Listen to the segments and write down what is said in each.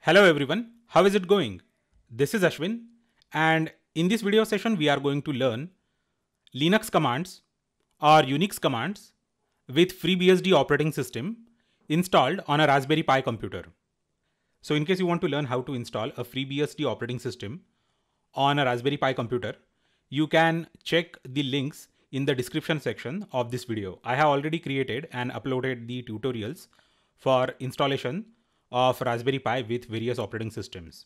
Hello everyone, how is it going? This is Ashwin, and in this video session we are going to learn Linux commands or Unix commands with FreeBSD operating system installed on a Raspberry Pi computer. So in case you want to learn how to install a FreeBSD operating system on a Raspberry Pi computer, you can check the links in the description section of this video. I have already created and uploaded the tutorials for installation of Raspberry Pi with various operating systems.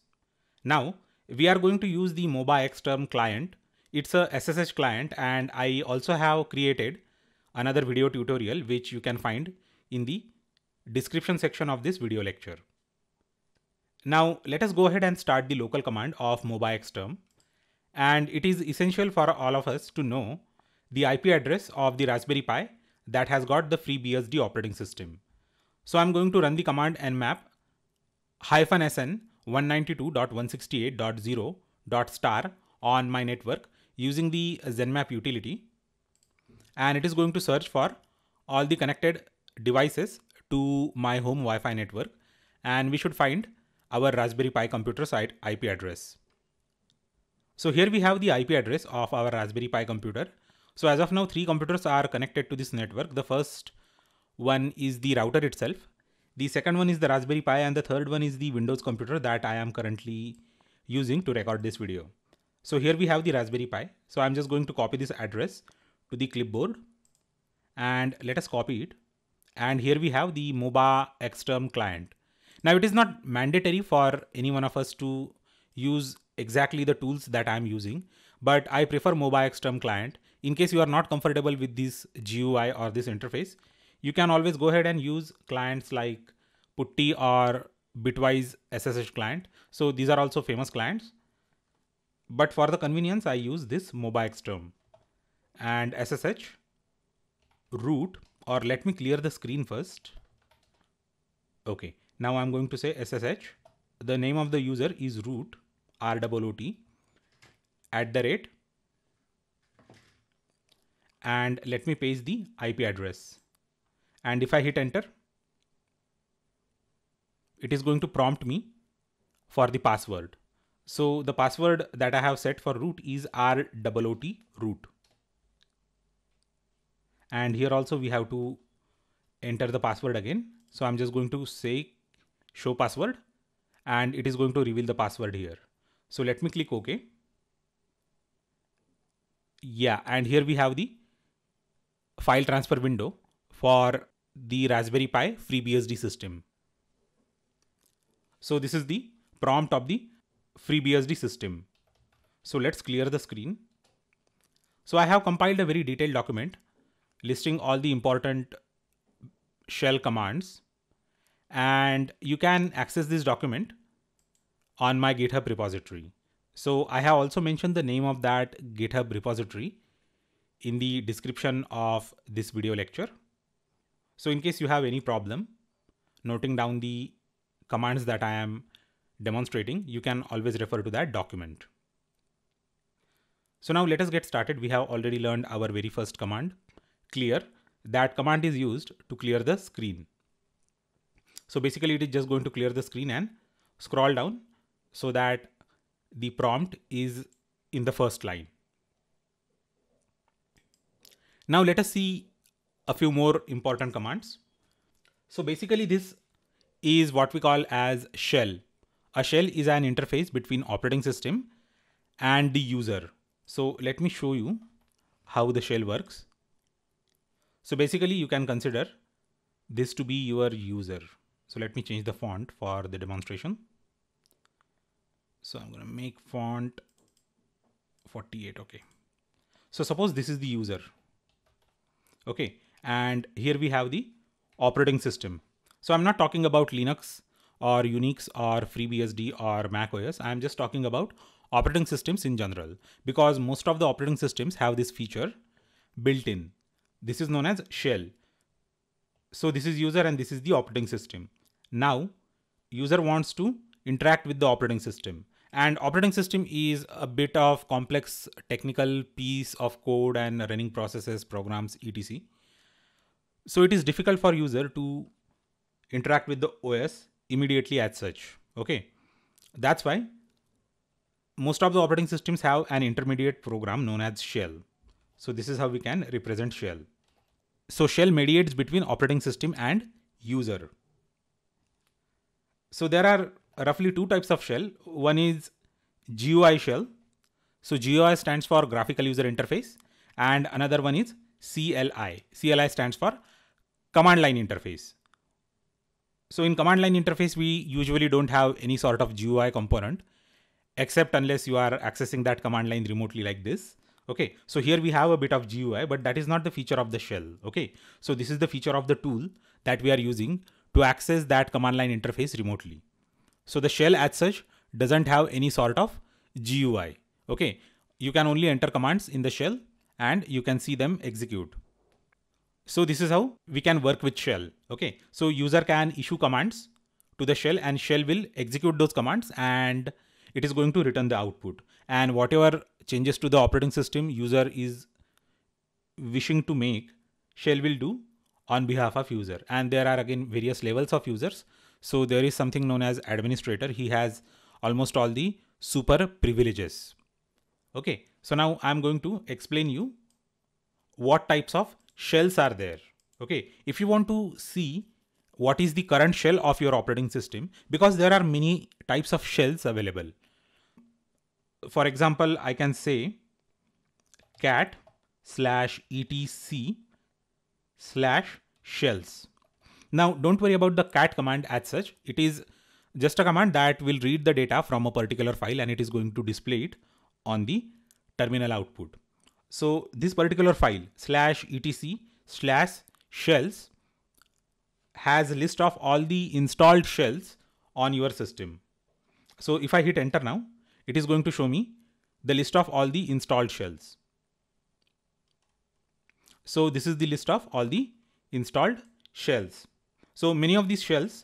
Now we are going to use the MobaXterm client. It's a SSH client, and I also have created another video tutorial which you can find in the description section of this video lecture. Now let us go ahead and start the local command of MobaXterm, and it is essential for all of us to know the IP address of the Raspberry Pi that has got the FreeBSD operating system. So I'm going to run the command nmap -sn 192.168.0.* on my network using the Zenmap utility, and it is going to search for all the connected devices to my home Wi-Fi network, and we should find our Raspberry Pi computer site IP address. So here we have the IP address of our Raspberry Pi computer. So as of now, 3 computers are connected to this network. The first one is the router itself. The second one is the Raspberry Pi, and the third one is the Windows computer that I am currently using to record this video. So here we have the Raspberry Pi. So I'm just going to copy this address to the clipboard, and let us copy it. And here we have the MobaXterm client. Now it is not mandatory for any one of us to use exactly the tools that I'm using, but I prefer MobaXterm client. In case you are not comfortable with this GUI or this interface, you can always go ahead and use clients like Putty or Bitwise SSH client. So these are also famous clients, but for the convenience I use this MobaXterm. And SSH root, or let me clear the screen first. Okay, now I'm going to say SSH. The name of the user is root, ROOT, @ and let me paste the IP address. And if I hit enter, it is going to prompt me for the password. So the password that I have set for root is ROOT root. And here also we have to enter the password again. So I'm just going to say show password, and it is going to reveal the password here. So let me click OK. Yeah, and here we have the file transfer window for the Raspberry Pi FreeBSD system. So this is the prompt of the FreeBSD system. So let's clear the screen. So I have compiled a very detailed document listing all the important shell commands, and you can access this document on my GitHub repository. So I have also mentioned the name of that GitHub repository in the description of this video lecture. So in case you have any problem noting down the commands that I am demonstrating, you can always refer to that document. So now let us get started. We have already learned our very first command, clear. That command is used to clear the screen. So basically it is just going to clear the screen and scroll down so that the prompt is in the first line. Now let us see a few more important commands. So basically this is what we call as shell. A shell is an interface between operating system and the user. So let me show you how the shell works. So basically you can consider this to be your user. So let me change the font for the demonstration. So I'm going to make font 48. Okay. So suppose this is the user. Okay. And here we have the operating system. So I'm not talking about Linux or Unix or FreeBSD or Mac OS. I'm just talking about operating systems in general, because most of the operating systems have this feature built in. This is known as shell. So this is user and this is the operating system. Now user wants to interact with the operating system, and operating system is a bit of complex technical piece of code and running processes, programs, etc. So it is difficult for user to interact with the OS immediately as such. Okay. That's why most of the operating systems have an intermediate program known as shell. So this is how we can represent shell. So shell mediates between operating system and user. So there are roughly two types of shell. One is GUI shell. So GUI stands for graphical user interface, and another one is CLI. CLI stands for command line interface. So in command line interface, we usually don't have any sort of GUI component, except unless you are accessing that command line remotely like this. Okay, so here we have a bit of GUI, but that is not the feature of the shell. Okay, so this is the feature of the tool that we are using to access that command line interface remotely. So the shell as such doesn't have any sort of GUI. Okay, you can only enter commands in the shell and you can see them execute. So this is how we can work with shell. Okay, so user can issue commands to the shell and shell will execute those commands and it is going to return the output. And whatever changes to the operating system user is wishing to make, shell will do on behalf of user. And there are again various levels of users. So there is something known as administrator. He has almost all the super privileges. Okay, so now I'm going to explain you what types of shells are there. Okay, if you want to see what is the current shell of your operating system, because there are many types of shells available. For example, I can say cat/etc/shells. Now don't worry about the cat command as such. It is just a command that will read the data from a particular file and it is going to display it on the terminal output. So this particular file /etc/shells has a list of all the installed shells on your system. So if I hit enter now, it is going to show me the list of all the installed shells. So this is the list of all the installed shells. So many of these shells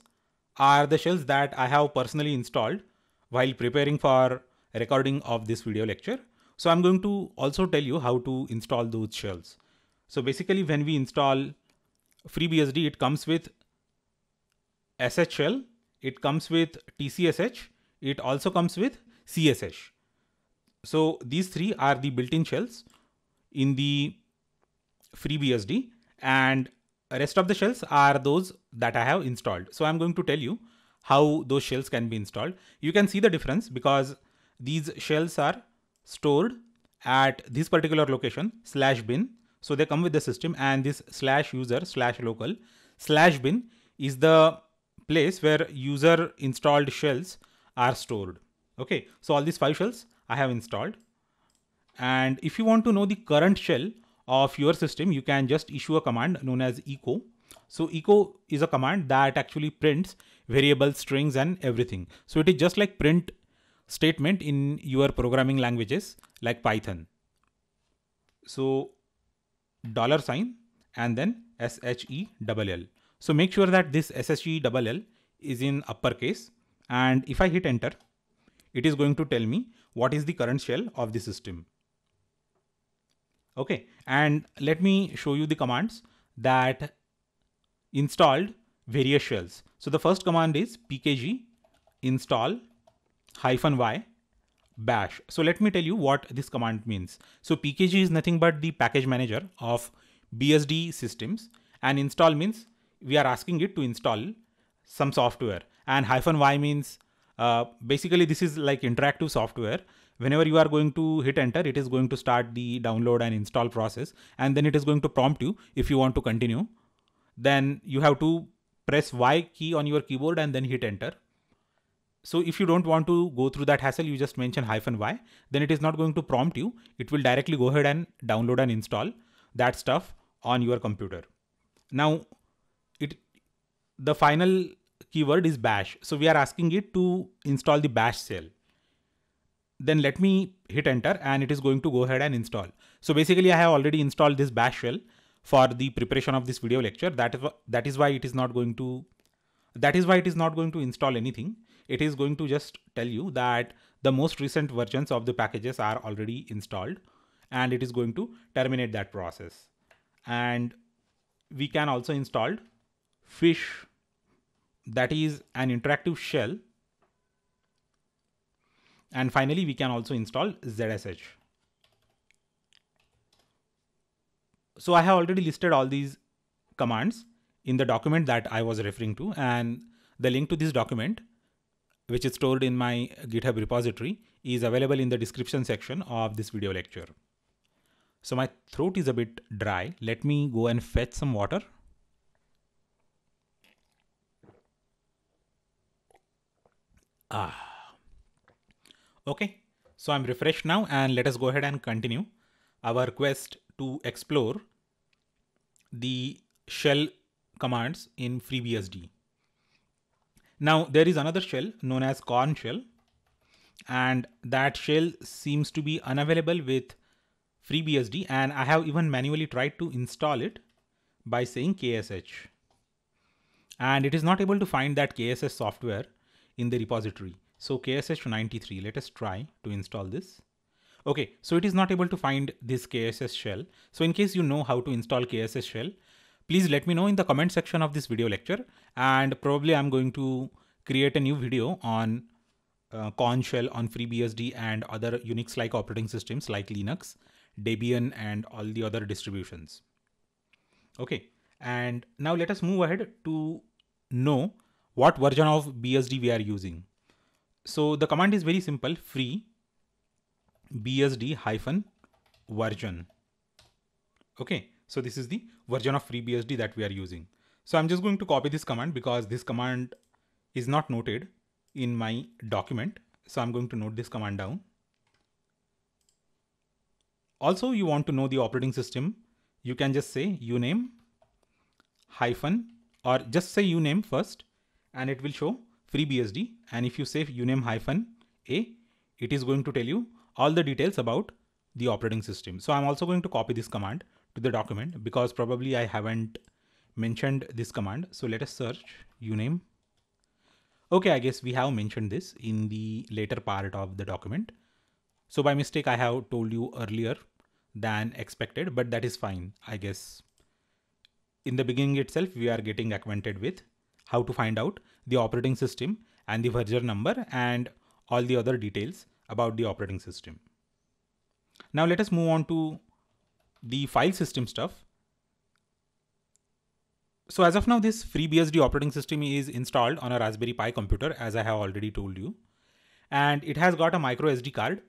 are the shells that I have personally installed while preparing for recording of this video lecture. So I'm going to also tell you how to install those shells. So basically when we install FreeBSD, it comes with SH shell, it comes with TCSH, it also comes with CSH. So these three are the built-in shells in the FreeBSD, and rest of the shells are those that I have installed. So I'm going to tell you how those shells can be installed. You can see the difference because these shells are stored at this particular location /bin. So they come with the system, and this /user/local/bin is the place where user installed shells are stored. Okay, so all these 5 shells I have installed. And if you want to know the current shell of your system, you can just issue a command known as echo. So echo is a command that actually prints variables, strings and everything. So it is just like print statement in your programming languages like Python. So $sign and then SHELL. So make sure that this SHELL is in uppercase, and if I hit enter, it is going to tell me what is the current shell of the system. Okay, and let me show you the commands that installed various shells. So the first command is pkg install -y bash. So let me tell you what this command means. So pkg is nothing but the package manager of BSD systems, and install means we are asking it to install some software, and -y means basically this is like interactive software. Whenever you are going to hit enter, it is going to start the download and install process, and then it is going to prompt you if you want to continue. Then you have to press Y key on your keyboard and then hit enter. So if you don't want to go through that hassle, you just mention -y, then it is not going to prompt you. It will directly go ahead and download and install that stuff on your computer. Now, the final keyword is bash. So we are asking it to install the bash shell. Then let me hit enter and it is going to go ahead and install. So basically I have already installed this bash shell for the preparation of this video lecture. That is why it is not going to install anything. It is going to just tell you that the most recent versions of the packages are already installed, and it is going to terminate that process. And we can also install fish, that is an interactive shell And finally, we can also install ZSH. So I have already listed all these commands in the document that I was referring to, and the link to this document, which is stored in my GitHub repository, is available in the description section of this video lecture. So my throat is a bit dry. Let me go and fetch some water. Okay, so I'm refreshed now, and let us go ahead and continue our quest to explore the shell commands in FreeBSD. Now there is another shell known as Korn shell, and that shell seems to be unavailable with FreeBSD, and I have even manually tried to install it by saying KSH. And it is not able to find that KSH software in the repository. So KSH93, let us try to install this. Okay, so it is not able to find this KSH shell. So in case you know how to install KSH shell, please let me know in the comment section of this video lecture, and probably I'm going to create a new video on Korn shell on FreeBSD and other Unix-like operating systems like Linux, Debian, and all the other distributions. Okay, and now let us move ahead to know what version of BSD we are using. So the command is very simple: free BSD-version. Okay, so this is the version of FreeBSD that we are using. So I'm just going to copy this command because this command is not noted in my document. So I'm going to note this command down. Also, you want to know the operating system, you can just say uname hyphen, or just say uname first, and it will show FreeBSD. And if you say uname hyphen a, it is going to tell you all the details about the operating system. So I'm also going to copy this command to the document because probably I haven't mentioned this command. So let us search uname. Okay, I guess we have mentioned this in the later part of the document. So by mistake, I have told you earlier than expected, but that is fine. I guess in the beginning itself, we are getting acquainted with how to find out the operating system and the version number and all the other details about the operating system. Now let us move on to the file system stuff. So as of now, this FreeBSD operating system is installed on a Raspberry Pi computer, as I have already told you, and it has got a micro SD card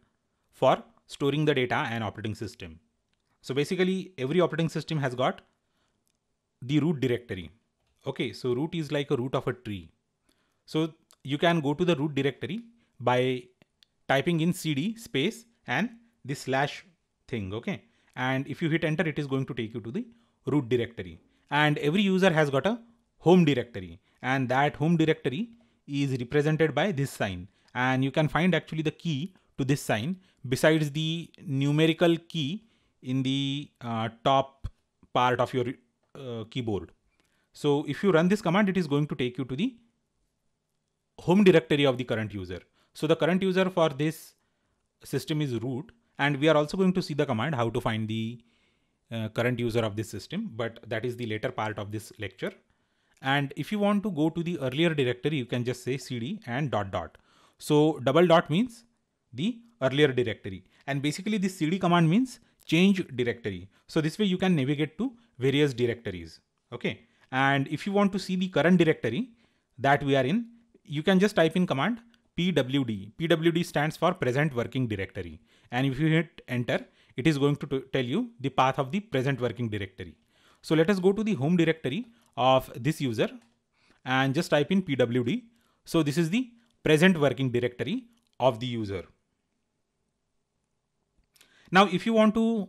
for storing the data and operating system. So basically every operating system has got the root directory. Okay, so root is like a root of a tree. So you can go to the root directory by typing in cd space and the slash thing. Okay, and if you hit enter, it is going to take you to the root directory. And every user has got a home directory, and that home directory is represented by this sign. And you can find actually the key to this sign besides the numerical key in the top part of your keyboard. So if you run this command, it is going to take you to the home directory of the current user. So the current user for this system is root, and we are also going to see the command how to find the current user of this system, but that is the later part of this lecture. And if you want to go to the earlier directory, you can just say cd and dot dot. So double dot means the earlier directory, and basically this cd command means change directory. So this way you can navigate to various directories. Okay, and if you want to see the current directory that we are in, you can just type in command pwd. Pwd stands for present working directory, and if you hit enter, it is going to tell you the path of the present working directory. So let us go to the home directory of this user and just type in pwd. So this is the present working directory of the user. Now, if you want to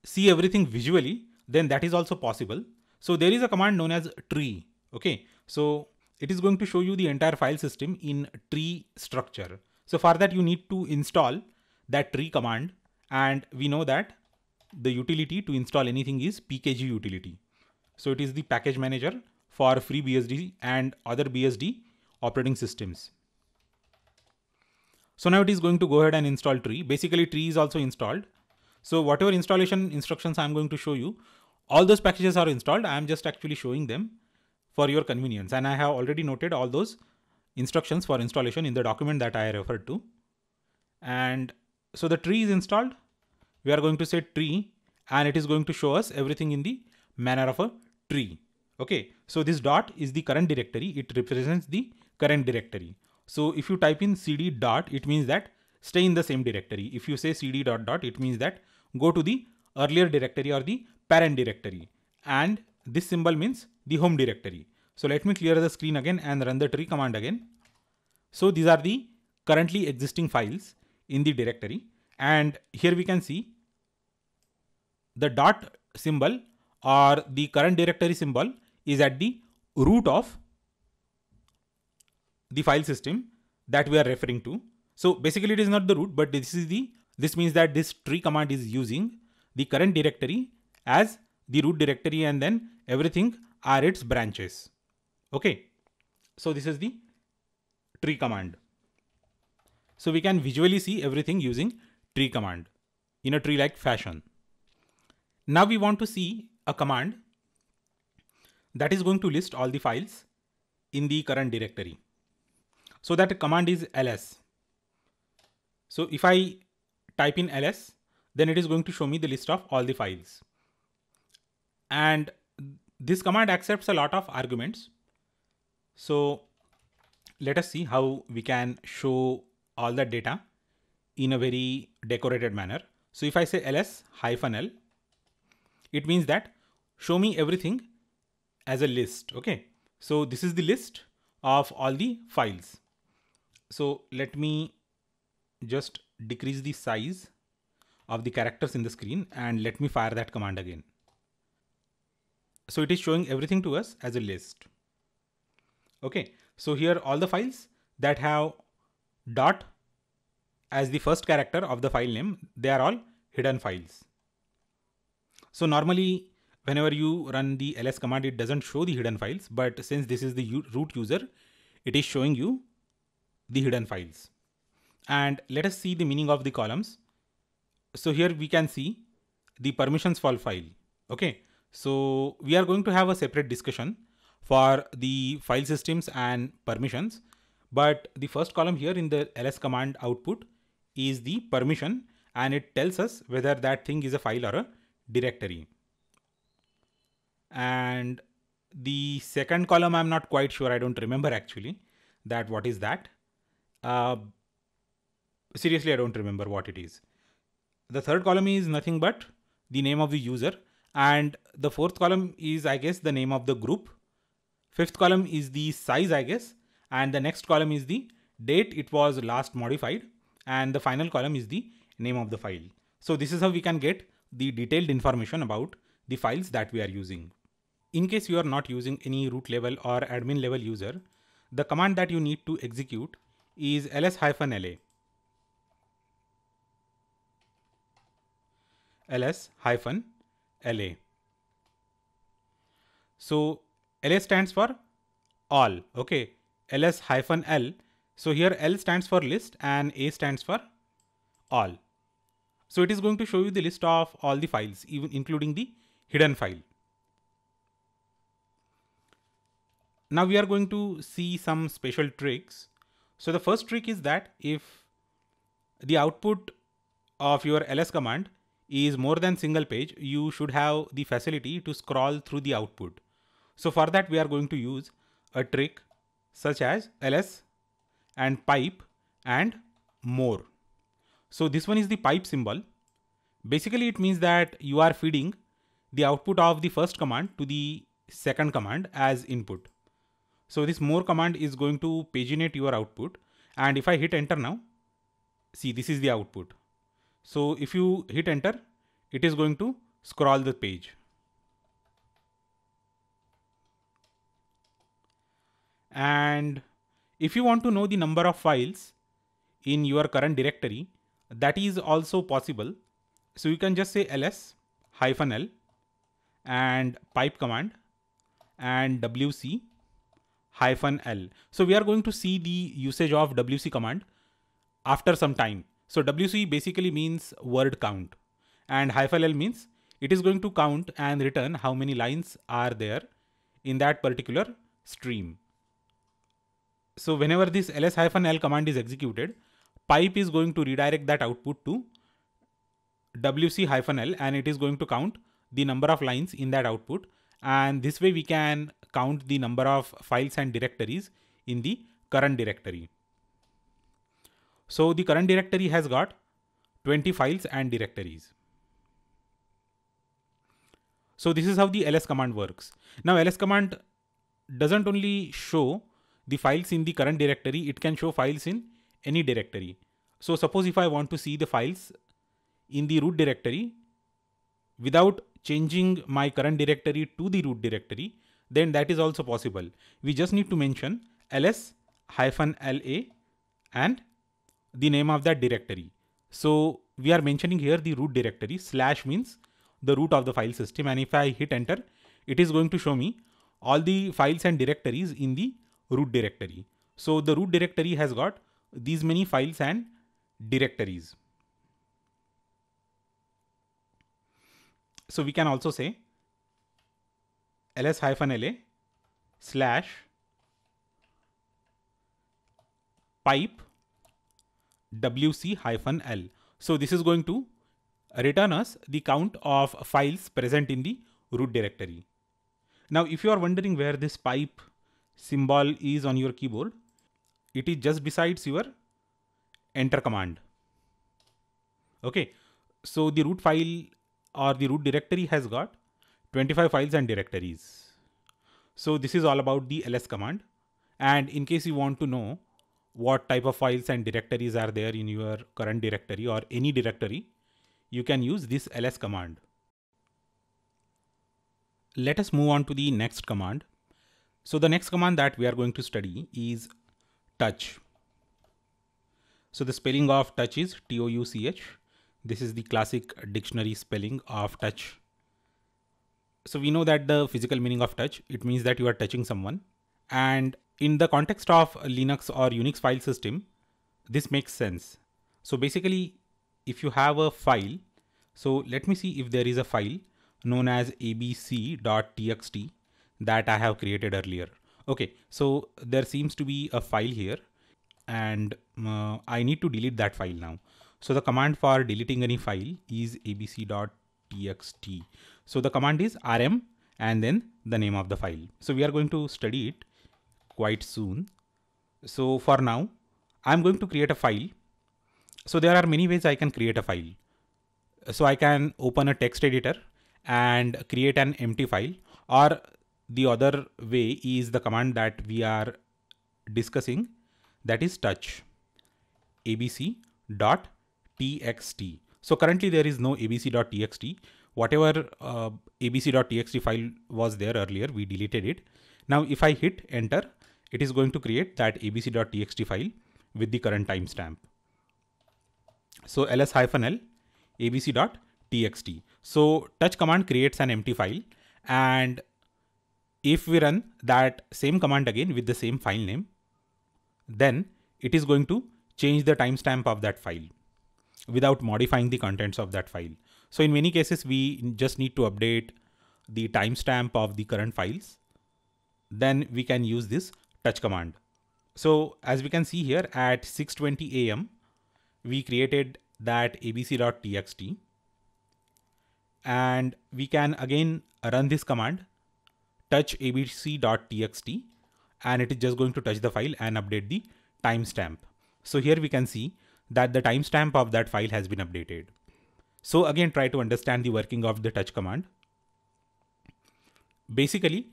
see everything visually, then that is also possible. So there is a command known as tree. Okay, so it is going to show you the entire file system in tree structure. So for that, you need to install that tree command. And we know that the utility to install anything is pkg utility. So it is the package manager for FreeBSD and other BSD operating systems. So now it is going to go ahead and install tree. Basically tree is also installed. So whatever installation instructions I'm going to show you, all those packages are installed. I am just actually showing them for your convenience. And I have already noted all those instructions for installation in the document that I referred to. And so the tree is installed. We are going to say tree, and it is going to show us everything in the manner of a tree. Okay, so this dot is the current directory. It represents the current directory. So if you type in cd dot, it means that stay in the same directory. If you say cd dot dot, it means that go to the earlier directory or the parent directory. And this symbol means the home directory. So let me clear the screen again and run the tree command again. So these are the currently existing files in the directory. And here we can see the dot symbol or the current directory symbol is at the root of the file system that we are referring to. So basically it is not the root, but this means that this tree command is using the current directory as the root directory, and then everything are its branches. Okay. So this is the tree command. So we can visually see everything using tree command in a tree-like fashion. Now we want to see a command that is going to list all the files in the current directory. So that command is ls. So if I type in ls, then it is going to show me the list of all the files. And this command accepts a lot of arguments. So let us see how we can show all the data in a very decorated manner. So if I say ls-l, it means that show me everything as a list. Okay. So this is the list of all the files. So let me just decrease the size of the characters in the screen and let me fire that command again. So it is showing everything to us as a list. Okay. So here all the files that have dot as the first character of the file name, they are all hidden files. So normally whenever you run the ls command, it doesn't show the hidden files, but since this is the root user, it is showing you the hidden files. And let us see the meaning of the columns. So here we can see the permissions for file. Okay. So we are going to have a separate discussion for the file systems and permissions. But the first column here in the ls command output is the permission, and it tells us whether that thing is a file or a directory. And the second column, I'm not quite sure. I don't remember actually that what is that. Seriously, I don't remember what it is. The third column is nothing but the name of the user. And the fourth column is, I guess, the name of the group. Fifth column is the size, I guess. And the next column is the date it was last modified. And the final column is the name of the file. So this is how we can get the detailed information about the files that we are using. In case you are not using any root level or admin level user, the command that you need to execute is ls-la. ls-la. So ls stands for all. Okay. ls-l. So here L stands for list and A stands for all. So it is going to show you the list of all the files, even including the hidden file. Now we are going to see some special tricks. So the first trick is that if the output of your ls command is more than single page, you should have the facility to scroll through the output. So for that, we are going to use a trick such as ls and pipe and more. So this one is the pipe symbol. Basically, it means that you are feeding the output of the first command to the second command as input. So this more command is going to paginate your output. And if I hit enter now, see, this is the output. So if you hit enter, it is going to scroll the page. And if you want to know the number of files in your current directory, that is also possible. So you can just say ls-l and pipe command and wc-l. So we are going to see the usage of wc command after some time. So wc basically means word count, and -l means it is going to count and return how many lines are there in that particular stream. So whenever this ls-l command is executed, pipe is going to redirect that output to wc-l, and it is going to count the number of lines in that output. And this way we can count the number of files and directories in the current directory. So the current directory has got 20 files and directories. So this is how the ls command works. Now ls command doesn't only show the files in the current directory, it can show files in any directory. So suppose if I want to see the files in the root directory without changing my current directory to the root directory, then that is also possible. We just need to mention ls-la and the name of that directory. So we are mentioning here the root directory, / means the root of the file system, and if I hit enter, it is going to show me all the files and directories in the root directory. So the root directory has got these many files and directories. So we can also say ls-la / pipe wc-l. So this is going to return us the count of files present in the root directory. Now, if you are wondering where this pipe symbol is on your keyboard, it is just besides your enter command. Okay, so the root file or the root directory has got 25 files and directories. So this is all about the ls command. And in case you want to know what type of files and directories are there in your current directory or any directory, you can use this ls command. Let us move on to the next command. So the next command that we are going to study is touch. So the spelling of touch is touch. This is the classic dictionary spelling of touch. So we know that the physical meaning of touch, it means that you are touching someone. And in the context of Linux or Unix file system, this makes sense. So basically, if you have a file, so let me see if there is a file known as abc.txt that I have created earlier. Okay, so there seems to be a file here, and I need to delete that file now. So the command for deleting any file is abc.txt. So the command is rm and then the name of the file. So we are going to study it quite soon. So for now, I'm going to create a file. So there are many ways I can create a file. So I can open a text editor and create an empty file, or the other way is the command that we are discussing, that is touch abc.txt. So currently there is no abc.txt. Whatever abc.txt file was there earlier, we deleted it. Now if I hit enter, it is going to create that abc.txt file with the current timestamp. So ls-l abc.txt. So touch command creates an empty file, and if we run that same command again with the same file name, then it is going to change the timestamp of that file without modifying the contents of that file. So in many cases, we just need to update the timestamp of the current files. Then we can use this touch command. So as we can see here, at 6:20 AM, we created that abc.txt, and we can again run this command touch abc.txt, and it is just going to touch the file and update the timestamp. So here we can see that the timestamp of that file has been updated. So again, try to understand the working of the touch command. Basically,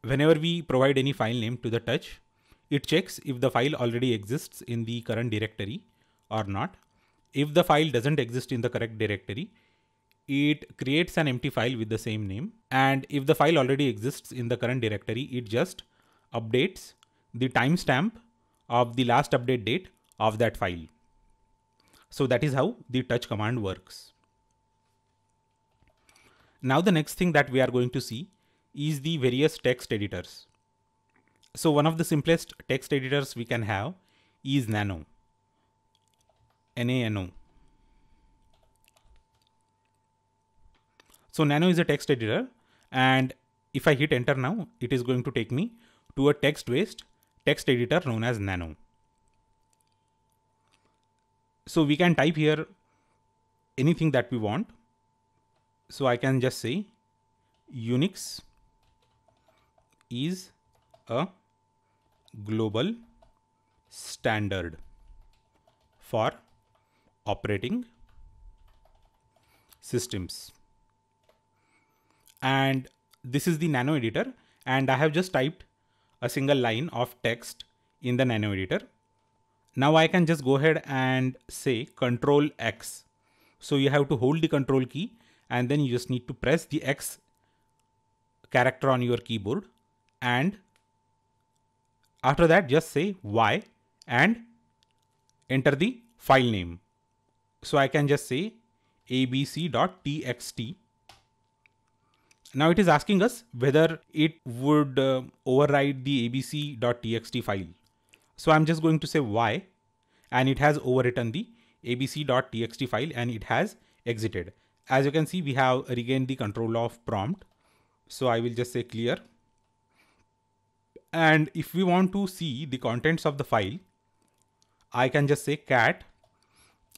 whenever we provide any file name to the touch, it checks if the file already exists in the current directory or not. If the file doesn't exist in the correct directory, it creates an empty file with the same name. And if the file already exists in the current directory, it just updates the timestamp of the last update date of that file. So that is how the touch command works. Now the next thing that we are going to see is the various text editors. So one of the simplest text editors we can have is Nano. Nano. So Nano is a text editor, and if I hit enter now, it is going to take me to a text-based text editor known as Nano. So we can type here anything that we want. So I can just say Unix is a global standard for operating systems. And this is the Nano editor, and I have just typed a single line of text in the Nano editor. Now I can just go ahead and say Control X. So you have to hold the control key and then you just need to press the X character on your keyboard, and after that just say Y and enter the file name. So I can just say abc.txt. Now it is asking us whether it would override the abc.txt file. So I'm just going to say Y, and it has overwritten the abc.txt file and it has exited. As you can see, we have regained the control of prompt. So I will just say clear. And if we want to see the contents of the file, I can just say cat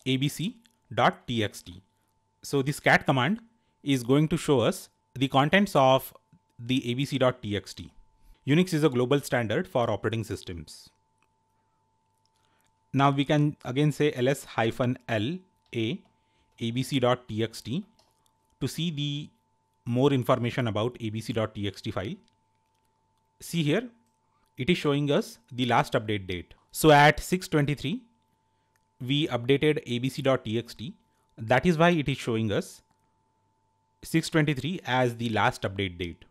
abc.txt. So this cat command is going to show us the contents of the abc.txt. Unix is a global standard for operating systems. Now we can again say ls-l a abc.txt to see the more information about abc.txt file. See here, it is showing us the last update date. So at 6:23, we updated abc.txt. That is why it is showing us 6:23 as the last update date.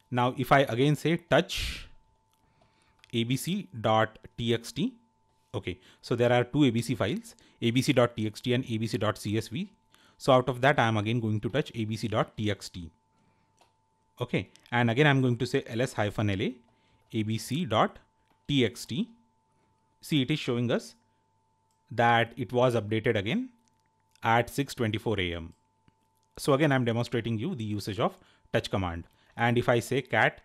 Now, if I again say touch abc.txt, okay, so there are two abc files, abc.txt and abc.csv. So out of that, I am again going to touch abc.txt. Okay, and again I'm going to say ls-la abc.txt. See, it is showing us that it was updated again at 6:24 a.m. So again, I'm demonstrating you the usage of touch command. And if I say cat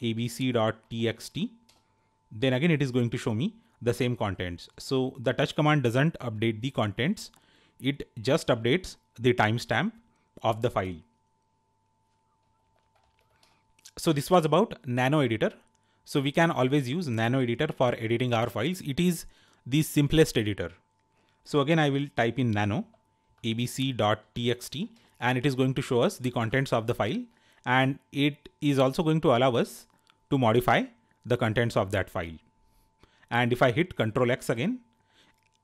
abc.txt, then again it is going to show me the same contents. So the touch command doesn't update the contents. It just updates the timestamp of the file. So this was about Nano editor. So we can always use Nano editor for editing our files. It is the simplest editor. So again, I will type in nano abc.txt and it is going to show us the contents of the file, and it is also going to allow us to modify the contents of that file. And if I hit Ctrl X again,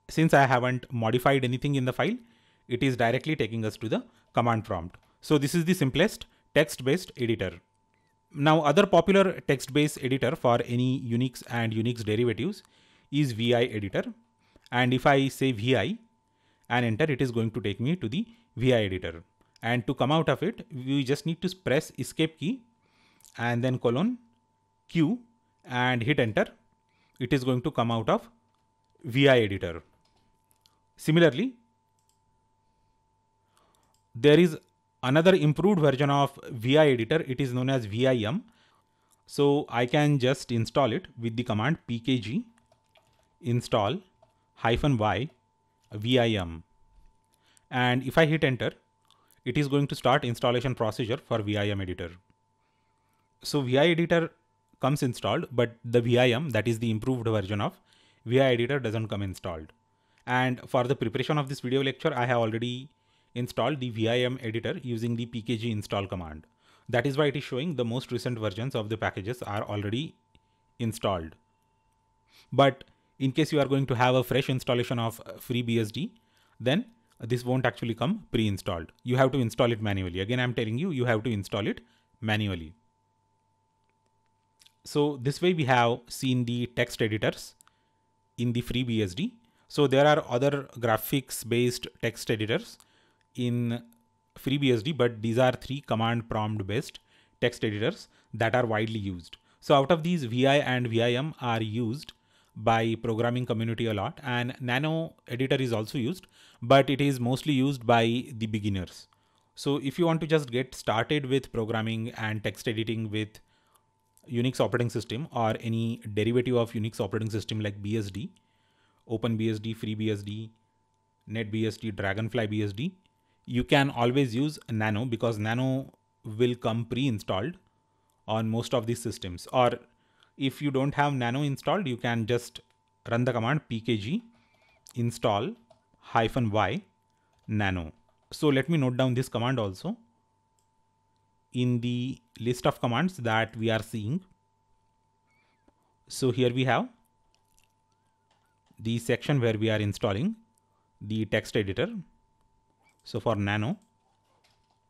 since I haven't modified anything in the file, it is directly taking us to the command prompt. So this is the simplest text-based editor. Now, other popular text-based editor for any Unix and Unix derivatives is VI editor. And if I say VI and enter, it is going to take me to the VI editor. And to come out of it, we just need to press escape key and then colon Q and hit enter. It is going to come out of VI editor. Similarly, there is another improved version of VI editor. It is known as VIM. So I can just install it with the command pkg install -y VIM. And if I hit enter, it is going to start installation procedure for VIM editor. So VI editor comes installed, but the VIM, that is the improved version of VI editor, doesn't come installed. And for the preparation of this video lecture, I have already installed the VIM editor using the pkg install command. That is why it is showing the most recent versions of the packages are already installed. But in case you are going to have a fresh installation of FreeBSD, then this won't actually come pre-installed. You have to install it manually. Again, I'm telling you, you have to install it manually. So this way we have seen the text editors in the FreeBSD. So there are other graphics based text editors in FreeBSD, but these are 3 command prompt based text editors that are widely used. So out of these, VI and VIM are used by programming community a lot, and Nano editor is also used, but it is mostly used by the beginners. So if you want to just get started with programming and text editing with Unix operating system or any derivative of Unix operating system like BSD, OpenBSD, FreeBSD, NetBSD, Dragonfly BSD, you can always use Nano because Nano will come pre-installed on most of these systems. Or if you don't have Nano installed, you can just run the command pkg install -y nano. So let me note down this command also in the list of commands that we are seeing. So here we have the section where we are installing the text editor. So for Nano,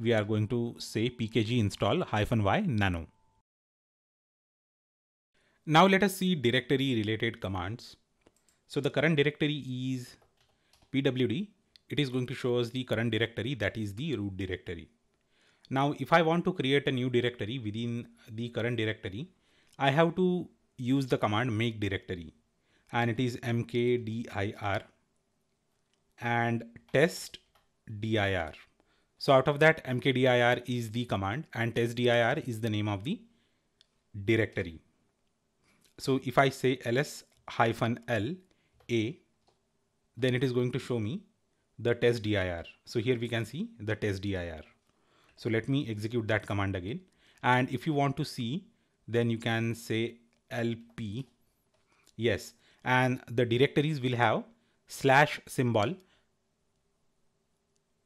we are going to say pkg install -y nano. Now let us see directory related commands. So the current directory is pwd. It is going to show us the current directory, that is the root directory. Now, if I want to create a new directory within the current directory, I have to use the command make directory, and it is mkdir and testdir. So out of that, mkdir is the command and testdir is the name of the directory. So if I say ls-l a, then it is going to show me the testdir. So here we can see the testdir. So let me execute that command again. And if you want to see, then you can say lp. Yes. And the directories will have slash symbol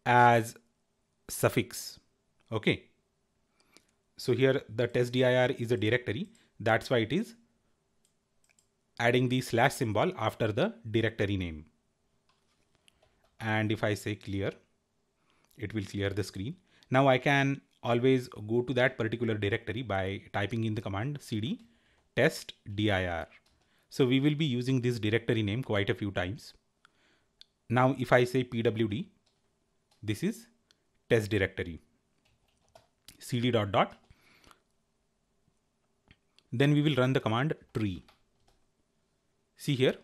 as suffix. Okay. So here the testdir is a directory. That's why it is adding the slash symbol after the directory name. And if I say clear, it will clear the screen. Now I can always go to that particular directory by typing in the command cd testdir. So we will be using this directory name quite a few times. Now if I say pwd, this is test directory, cd dot dot. Then we will run the command tree. See here,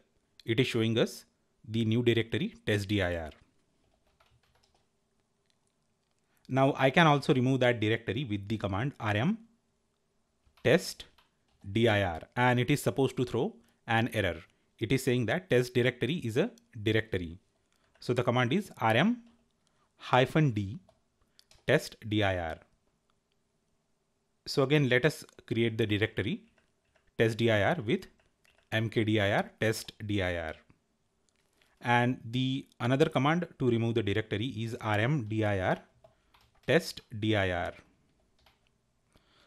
it is showing us the new directory testdir. Now I can also remove that directory with the command rm testdir, and it is supposed to throw an error. It is saying that test directory is a directory. So the command is rm-d testdir. So again, let us create the directory testdir with mkdir testdir. And the another command to remove the directory is rmdir testdir.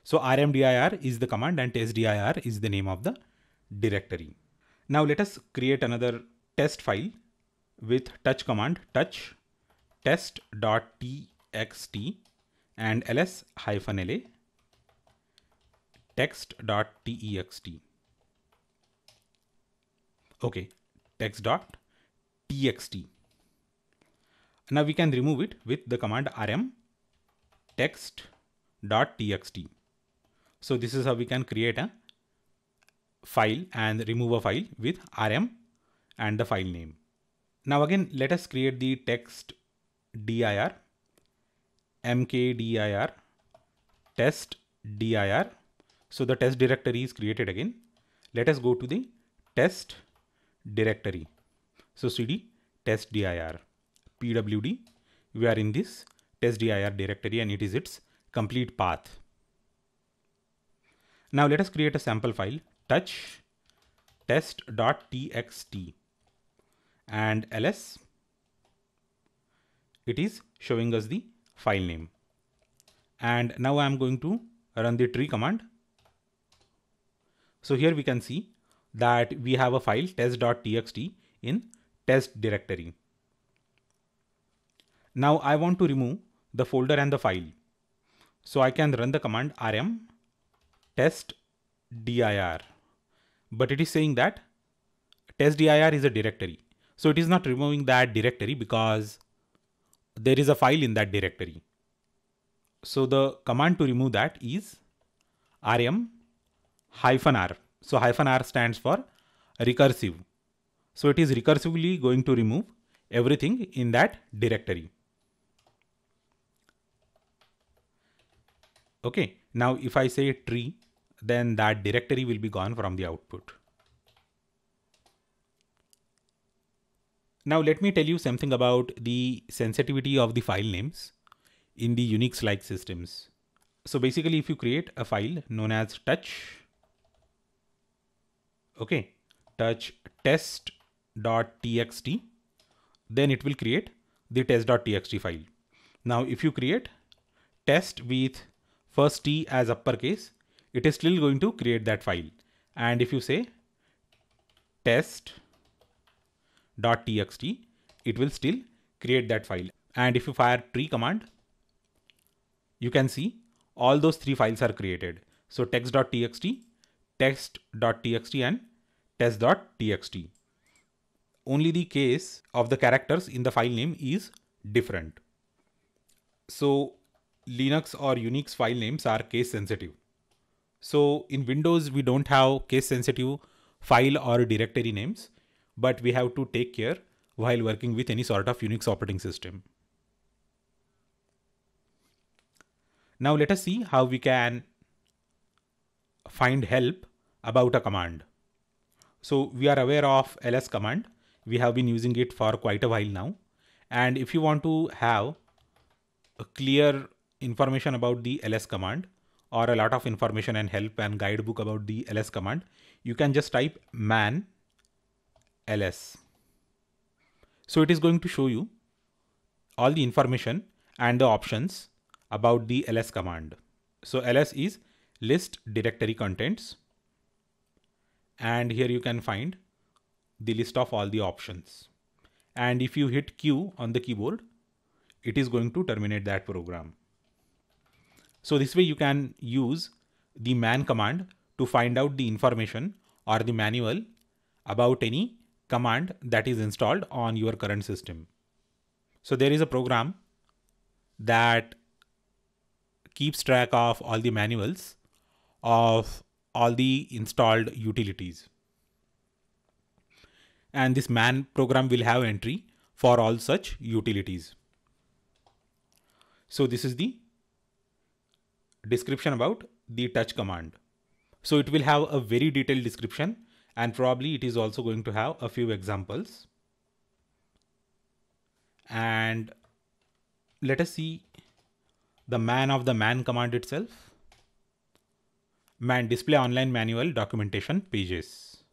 So rmdir is the command and testdir is the name of the directory. Now let us create another test file with touch command touch test.txt and ls-la text.text. Okay, text.txt. Now we can remove it with the command rm text.txt. So this is how we can create a file and remove a file with rm and the file name. Now again, let us create the text dir, mkdir testdir. So the test directory is created again. Let us go to the test directory. So cd testdir, pwd, we are in this testdir directory and it is its complete path. Now let us create a sample file touch test.txt and ls, it is showing us the file name. And now I am going to run the tree command. So here we can see that we have a file test.txt in test directory. Now I want to remove the folder and the file. So I can run the command rm testdir, but it is saying that testdir is a directory. So it is not removing that directory because there is a file in that directory. So the command to remove that is rm-r. So -r stands for recursive. So it is recursively going to remove everything in that directory. Okay, now if I say tree, then that directory will be gone from the output. Now let me tell you something about the sensitivity of the file names in the Unix-like systems. So basically, if you create a file known as touch, okay, touch test.txt, then it will create the test.txt file. Now, if you create test with first T as uppercase, it is still going to create that file. And if you say test.txt, it will still create that file. And if you fire tree command, you can see all those three files are created. So text.txt, test.txt and test.txt. Only the case of the characters in the file name is different. So Linux or Unix file names are case sensitive. So in Windows, we don't have case sensitive file or directory names, but we have to take care while working with any sort of Unix operating system. Now let us see how we can find help about a command. So we are aware of ls command. We have been using it for quite a while now. And if you want to have a clear information about the ls command or a lot of information and help and guidebook about the ls command, you can just type man ls. So it is going to show you all the information and the options about the ls command. So ls is list directory contents. And here you can find the list of all the options. And if you hit Q on the keyboard, it is going to terminate that program. So this way you can use the man command to find out the information or the manual about any command that is installed on your current system. So there is a program that keeps track of all the manuals of all the installed utilities. And this man program will have entry for all such utilities. So this is the description about the touch command. So it will have a very detailed description, and probably it is also going to have a few examples. And let us see the man of the man command itself. Man display online manual documentation pages.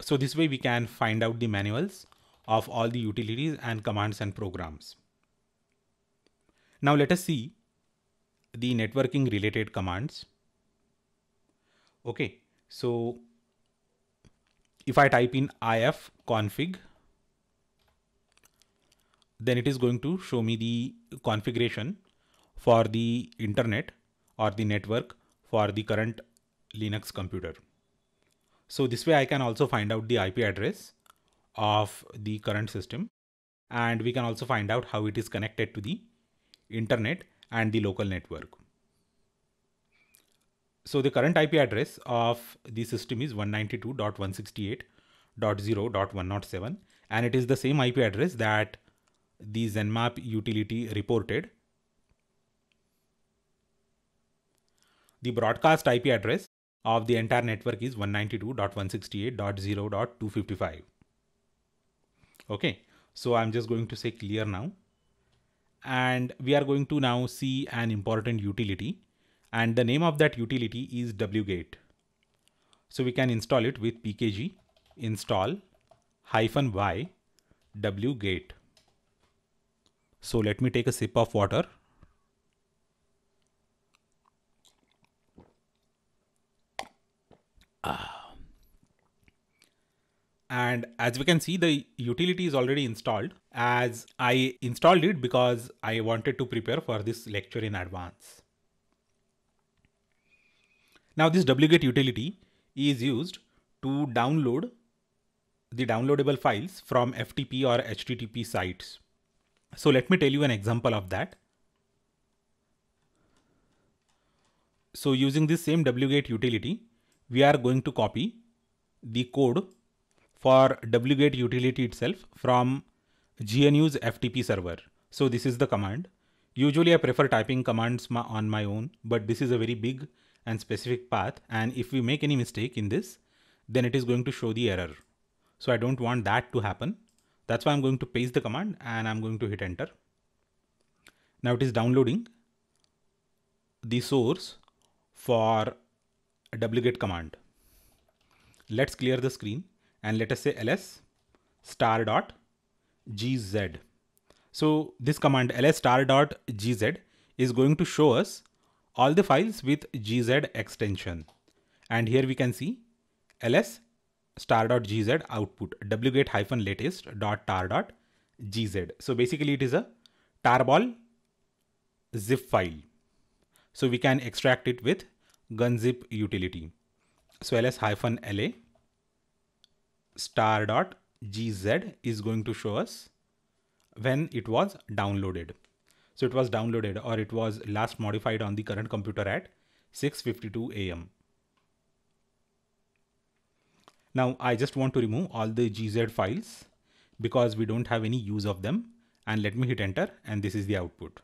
So this way we can find out the manuals of all the utilities and commands and programs. Now let us see the networking related commands. Okay, so if I type in ifconfig, then it is going to show me the configuration for the internet or the network for the current Linux computer. So this way I can also find out the IP address of the current system, and we can also find out how it is connected to the internet and the local network. So the current IP address of the system is 192.168.0.107, and it is the same IP address that the ZenMap utility reported. The broadcast IP address of the entire network is 192.168.0.255. Okay, so I'm just going to say clear now. And we are going to now see an important utility, and the name of that utility is wget. So we can install it with pkg install -y wget. So let me take a sip of water. And as we can see, the utility is already installed, as I installed it because I wanted to prepare for this lecture in advance. Now this wget utility is used to download the downloadable files from FTP or HTTP sites. So let me tell you an example of that. So using this same wget utility, we are going to copy the code for wget utility itself from GNU's FTP server. So this is the command. Usually I prefer typing commands on my own, but this is a very big and specific path. And if we make any mistake in this, then it is going to show the error. So I don't want that to happen. That's why I'm going to paste the command and I'm going to hit enter. Now it is downloading the source for wget command. Let's clear the screen and let us say ls star.gz. So this command ls star.gz is going to show us all the files with gz extension. And here we can see ls star.gz output wget-latest.tar.gz. So basically it is a tarball zip file. So we can extract it with gunzip utility. So ls-la star.gz is going to show us when it was downloaded. So it was downloaded, or it was last modified on the current computer at 6:52 a.m. Now I just want to remove all the gz files because we don't have any use of them, and let me hit enter, and this is the output.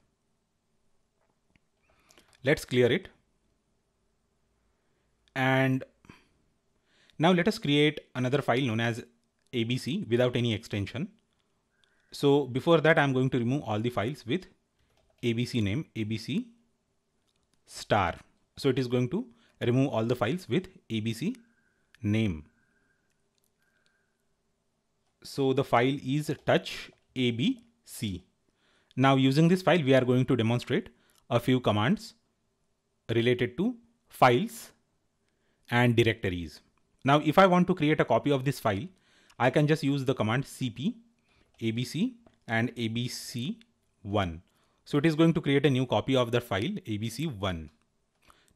Let's clear it. And now let us create another file known as abc without any extension. So before that, I'm going to remove all the files with abc name, abc star. So it is going to remove all the files with abc name. So the file is touch abc. Now using this file, we are going to demonstrate a few commands related to files and directories. Now, if I want to create a copy of this file, I can just use the command cp abc and abc1. So it is going to create a new copy of the file abc1.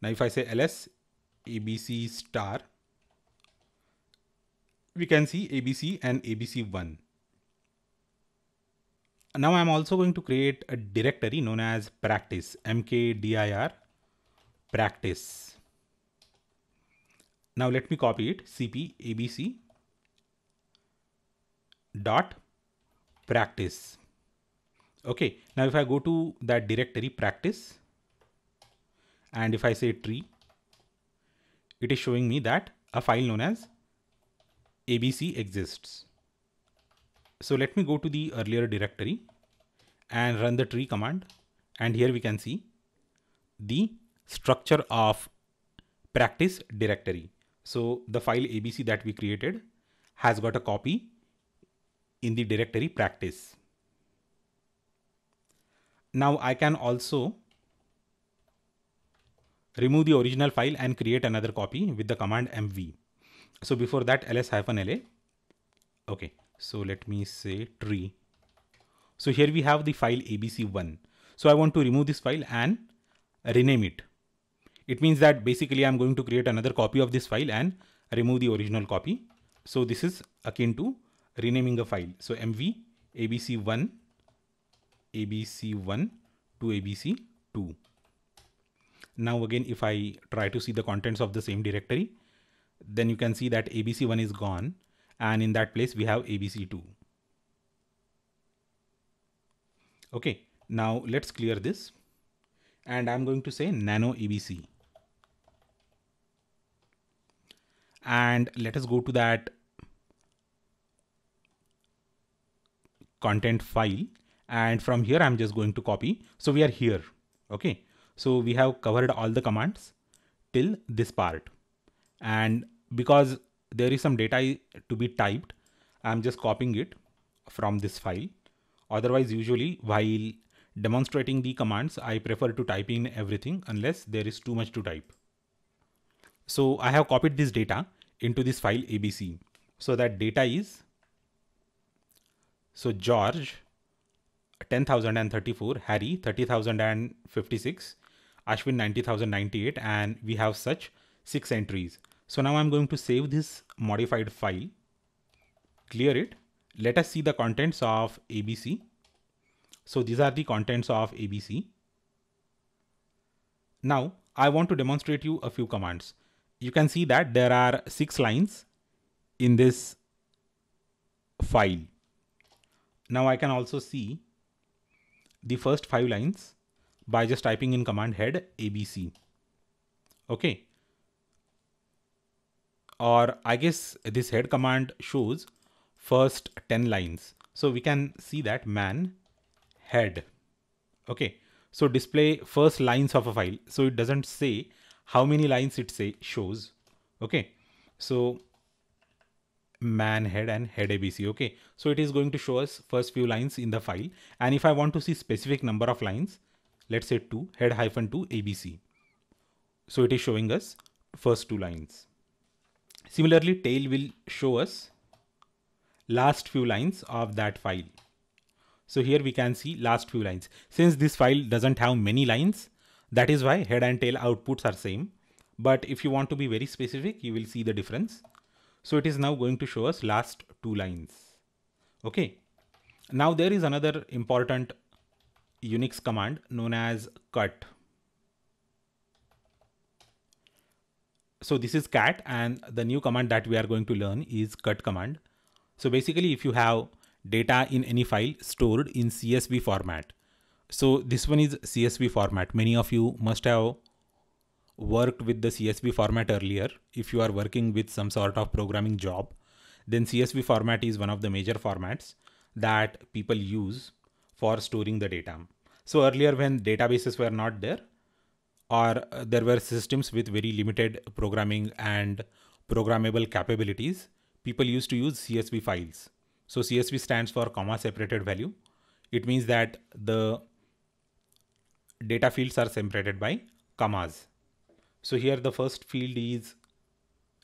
Now, if I say ls abc star, we can see abc and abc1. Now I'm also going to create a directory known as practice, mkdir practice. Now let me copy it, cp abc dot practice. Okay, now if I go to that directory practice, and if I say tree, it is showing me that a file known as abc exists. So let me go to the earlier directory and run the tree command, and here we can see the structure of practice directory. So the file abc that we created has got a copy in the directory practice. Now I can also remove the original file and create another copy with the command mv. So before that, ls-la. Okay, so let me say tree. So here we have the file abc1. So I want to remove this file and rename it. It means that basically I'm going to create another copy of this file and remove the original copy. So this is akin to renaming a file. So mv abc1 to abc2. Now again, if I try to see the contents of the same directory, then you can see that abc1 is gone, and in that place we have abc2. Okay, now let's clear this, and I'm going to say nano abc. And let us go to that content file, and from here I'm just going to copy. So we are here. Okay, so we have covered all the commands till this part, and because there is some data to be typed, I'm just copying it from this file. Otherwise, usually while demonstrating the commands, I prefer to type in everything unless there is too much to type. So I have copied this data into this file abc. So that data is, so George 10,034, Harry 30,056, Ashwin 90,098, and we have such 6 entries. So now I'm going to save this modified file, clear it. Let us see the contents of abc. So these are the contents of abc. Now I want to demonstrate you a few commands. You can see that there are 6 lines in this file. Now I can also see the first 5 lines by just typing in command head abc. Okay. or I guess this head command shows first 10 lines. So we can see that man head. Okay, so display first lines of a file. So it doesn't say how many lines it shows. Okay, so man head and head ABC. Okay, so it is going to show us first few lines in the file, and if I want to see specific number of lines, let's say 2, head -2 ABC. So it is showing us first 2 lines. Similarly, tail will show us last few lines of that file. So here we can see last few lines. Since this file doesn't have many lines, that is why head and tail outputs are same. But if you want to be very specific, you will see the difference. So it is now going to show us last 2 lines. Okay. Now there is another important Unix command known as cut. So this is cat, and the new command that we are going to learn is cut command. So basically, if you have data in any file stored in CSV format. So this one is CSV format. Many of you must have worked with the CSV format earlier. If you are working with some sort of programming job, then CSV format is one of the major formats that people use for storing the data. So earlier, when databases were not there, or there were systems with very limited programming and programmable capabilities, people used to use CSV files. So CSV stands for comma separated value. It means that the data fields are separated by commas. So here the first field is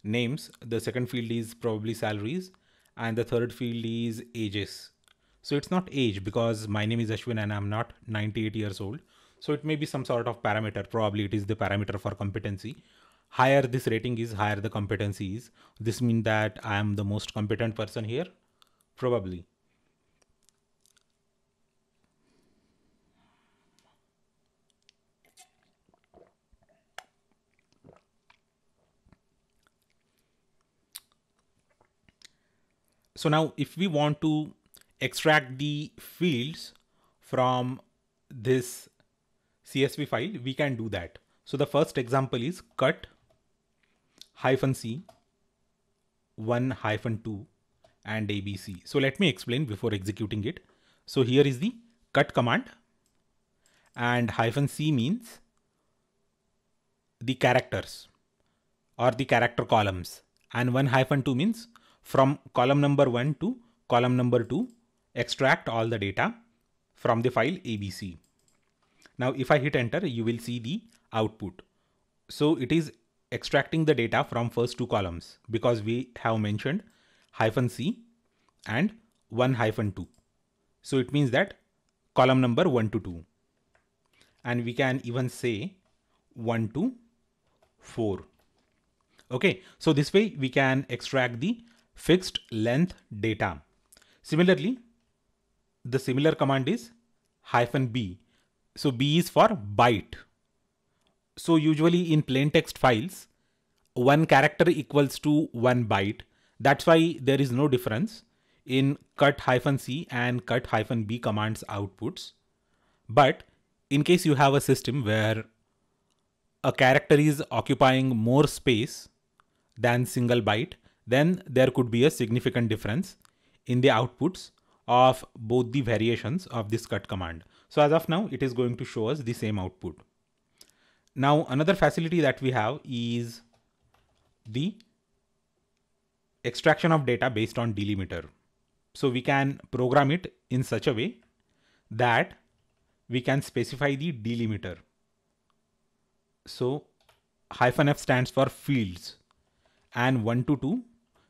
names, the second field is probably salaries, and the third field is ages. So it's not age because my name is Ashwin and I'm not 98 years old. So it may be some sort of parameter. Probably it is the parameter for competency. Higher this rating is, higher the competency is. This means that I am the most competent person here. Probably. So now if we want to extract the fields from this CSV file, we can do that. So the first example is cut -c 1-2 and ABC. So let me explain before executing it. So here is the cut command, and -c means the characters or the character columns, and 1-2 means from column number 1 to column number 2, extract all the data from the file ABC. Now, if I hit enter, you will see the output. So it is extracting the data from first 2 columns because we have mentioned -c and 1-2. So it means that column number 1 to 2. And we can even say 1 to 4. Okay, so this way we can extract the fixed length data. Similarly, the similar command is -b. So B is for byte. So usually in plain text files, 1 character equals to 1 byte. That's why there is no difference in cut -c and cut -b commands outputs. But in case you have a system where a character is occupying more space than single byte, then there could be a significant difference in the outputs of both the variations of this cut command. So as of now, it is going to show us the same output. Now, another facility that we have is the extraction of data based on delimiter. So we can program it in such a way that we can specify the delimiter. So -f stands for fields, and 1 to 2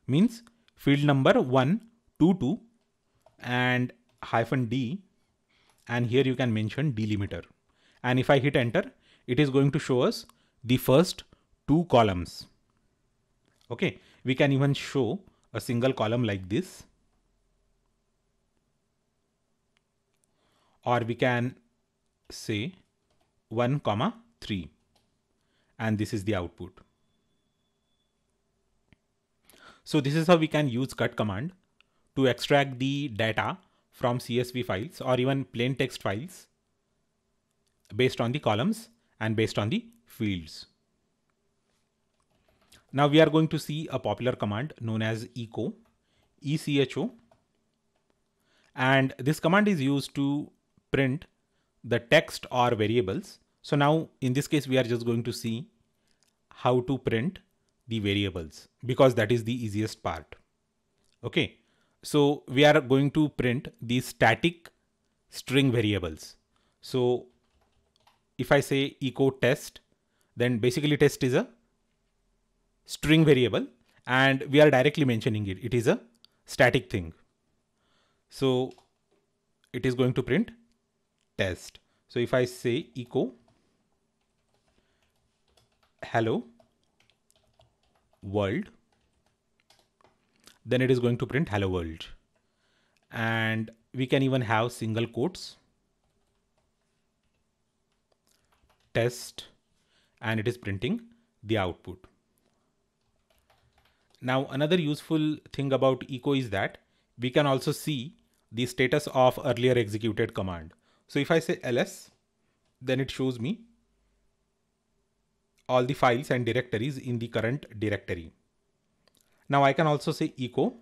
means field number 1 to 2, and -d, and here you can mention delimiter. And if I hit enter, it is going to show us the first 2 columns. Okay, we can even show a single column like this, or we can say 1-3, and this is the output. So this is how we can use cut command to extract the data from CSV files or even plain text files based on the columns and based on the fields. Now we are going to see a popular command known as echo, ECHO. And this command is used to print the text or variables. So now in this case, we are just going to see how to print the variables because that is the easiest part. Okay. So we are going to print the static string variables. So if I say echo test, then basically test is a string variable and we are directly mentioning it. It is a static thing. So it is going to print test. So if I say echo hello world, then it is going to print hello world. And we can even have single quotes, test, and it is printing the output. Now another useful thing about echo is that we can also see the status of earlier executed command. So if I say ls, then it shows me all the files and directories in the current directory. Now I can also say echo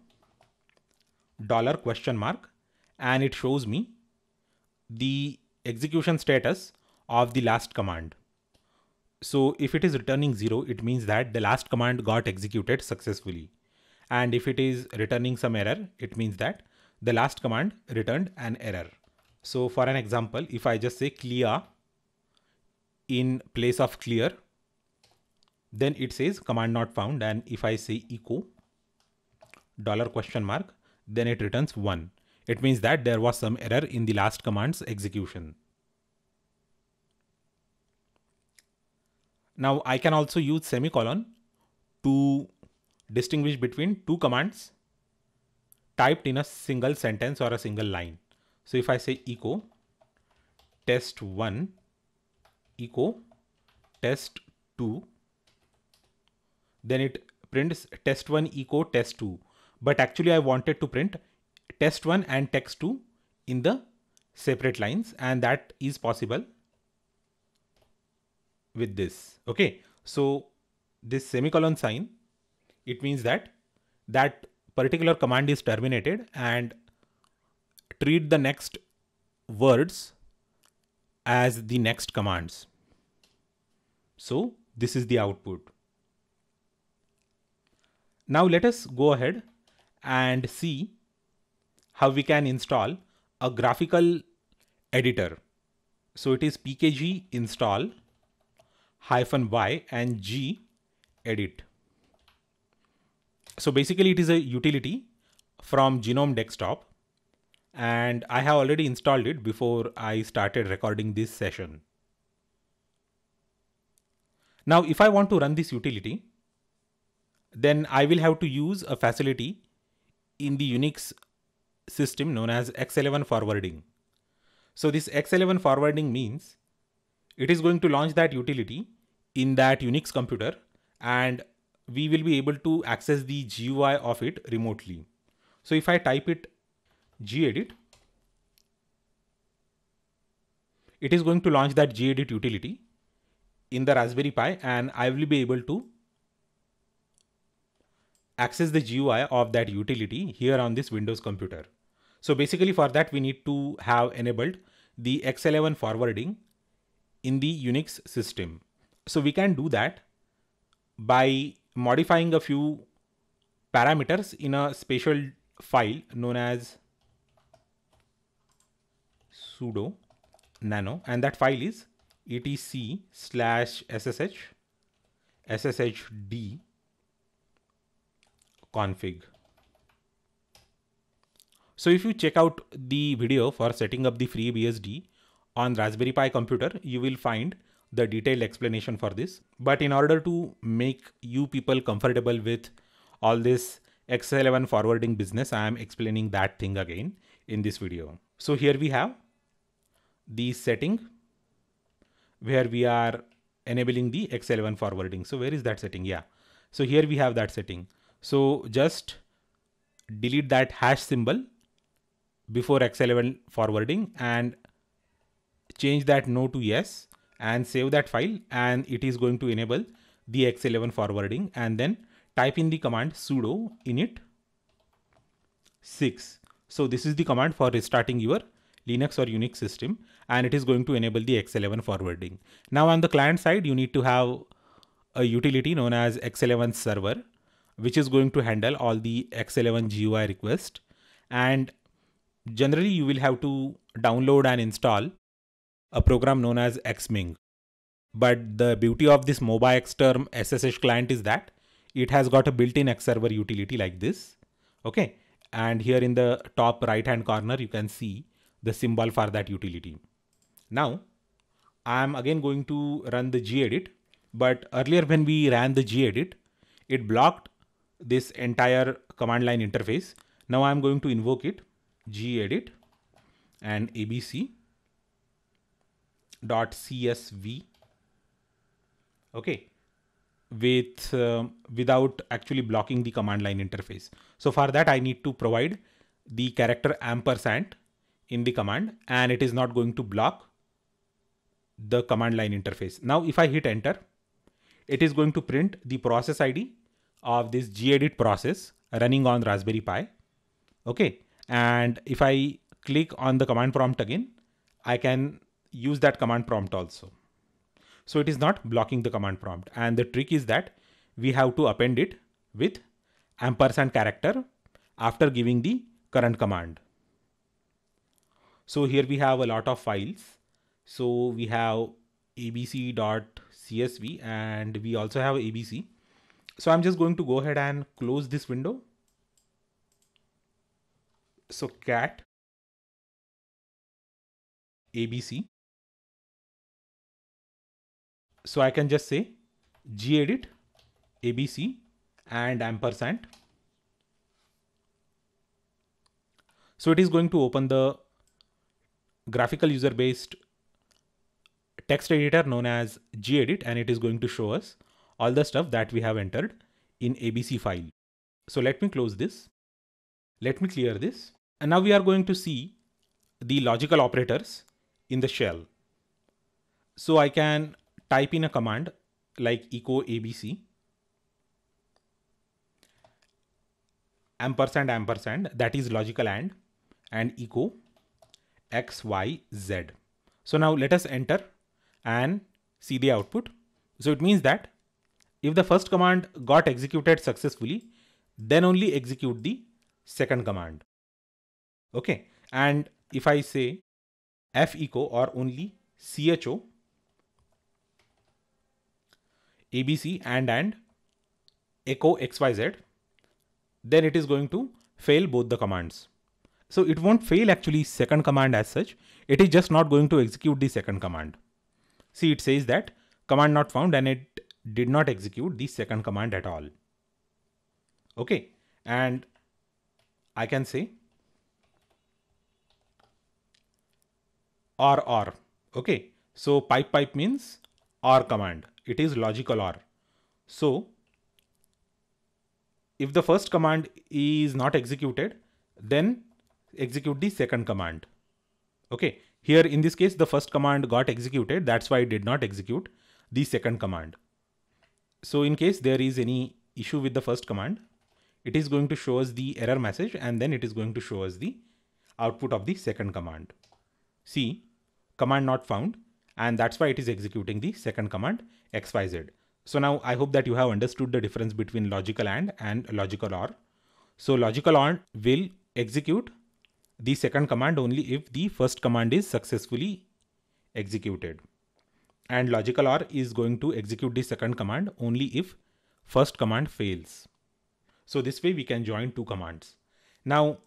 $? And it shows me the execution status of the last command. So if it is returning 0, it means that the last command got executed successfully. And if it is returning some error, it means that the last command returned an error. So for an example, if I just say clear in place of clear, then it says command not found. And if I say echo $? Then it returns 1. It means that there was some error in the last command's execution. Now I can also use semicolon to distinguish between two commands typed in a single sentence or a single line. So if I say echo test1 echo test2, then it prints test1 echo test2. But actually I wanted to print test1 and test2 in the separate lines, and that is possible with this. Okay, so this semicolon sign, it means that that particular command is terminated and treat the next words as the next commands. So this is the output. Now let us go ahead and see how we can install a graphical editor. So it is pkg install -y and g edit. So basically it is a utility from Genome Desktop, and I have already installed it before I started recording this session. Now if I want to run this utility, then I will have to use a facility in the Unix system known as X11 forwarding. So this X11 forwarding means it is going to launch that utility in that Unix computer, and we will be able to access the GUI of it remotely. So if I type it gedit, it is going to launch that gedit utility in the Raspberry Pi, and I will be able to access the GUI of that utility here on this Windows computer. So basically for that we need to have enabled the X11 forwarding in the Unix system. So we can do that by modifying a few parameters in a special file known as sudo nano, and that file is etc/sshd config. So if you check out the video for setting up the FreeBSD on Raspberry Pi computer, you will find the detailed explanation for this. But in order to make you people comfortable with all this X11 forwarding business, I am explaining that thing again in this video. So here we have the setting where we are enabling the X11 forwarding. So where is that setting? Yeah. So here we have that setting. So just delete that hash symbol before X11 forwarding and change that no to yes and save that file, and it is going to enable the X11 forwarding and then type in the command sudo init 6. So this is the command for restarting your Linux or Unix system, and it is going to enable the X11 forwarding. Now on the client side, you need to have a utility known as X11 server, which is going to handle all the X11 GUI requests. And generally you will have to download and install a program known as Xming. But the beauty of this MobaXterm SSH client is that it has got a built-in X server utility like this. Okay. And here in the top right hand corner, you can see the symbol for that utility. Now I'm again going to run the gedit, but earlier when we ran the gedit, it blocked this entire command line interface. Now I'm going to invoke it, gedit and abc.csv. Okay, without actually blocking the command line interface. So for that, I need to provide the character ampersand in the command, and it is not going to block the command line interface. Now, if I hit enter, it is going to print the process ID of this gedit process running on Raspberry Pi. Okay. And if I click on the command prompt again, I can use that command prompt also. So it is not blocking the command prompt. And the trick is that we have to append it with ampersand character after giving the current command. So here we have a lot of files. So we have abc.csv and we also have abc. So I'm just going to go ahead and close this window. So cat abc. So I can just say gedit abc and ampersand. So it is going to open the graphical user based text editor known as gedit, and it is going to show us all the stuff that we have entered in abc file. So let me close this. Let me clear this. And now we are going to see the logical operators in the shell. So I can type in a command like echo abc ampersand ampersand, that is logical and echo xyz. So now let us enter and see the output. So it means that if the first command got executed successfully, then only execute the second command. Okay. And if I say fecho or only cho abc and echo xyz, then it is going to fail both the commands. So it won't fail actually second command as such. It is just not going to execute the second command. See, it says that command not found and it did not execute the second command at all. Okay. And I can say or. Okay. So pipe means or command. It is logical or. So if the first command is not executed, then execute the second command. Okay. Here in this case, the first command got executed. That's why it did not execute the second command. So in case there is any issue with the first command, it is going to show us the error message and then it is going to show us the output of the second command. See, command not found, and that's why it is executing the second command xyz. So now I hope that you have understood the difference between logical and logical or. So logical or will execute the second command only if the first command is successfully executed. And logical or is going to execute the second command only if first command fails. So this way we can join two commands. Now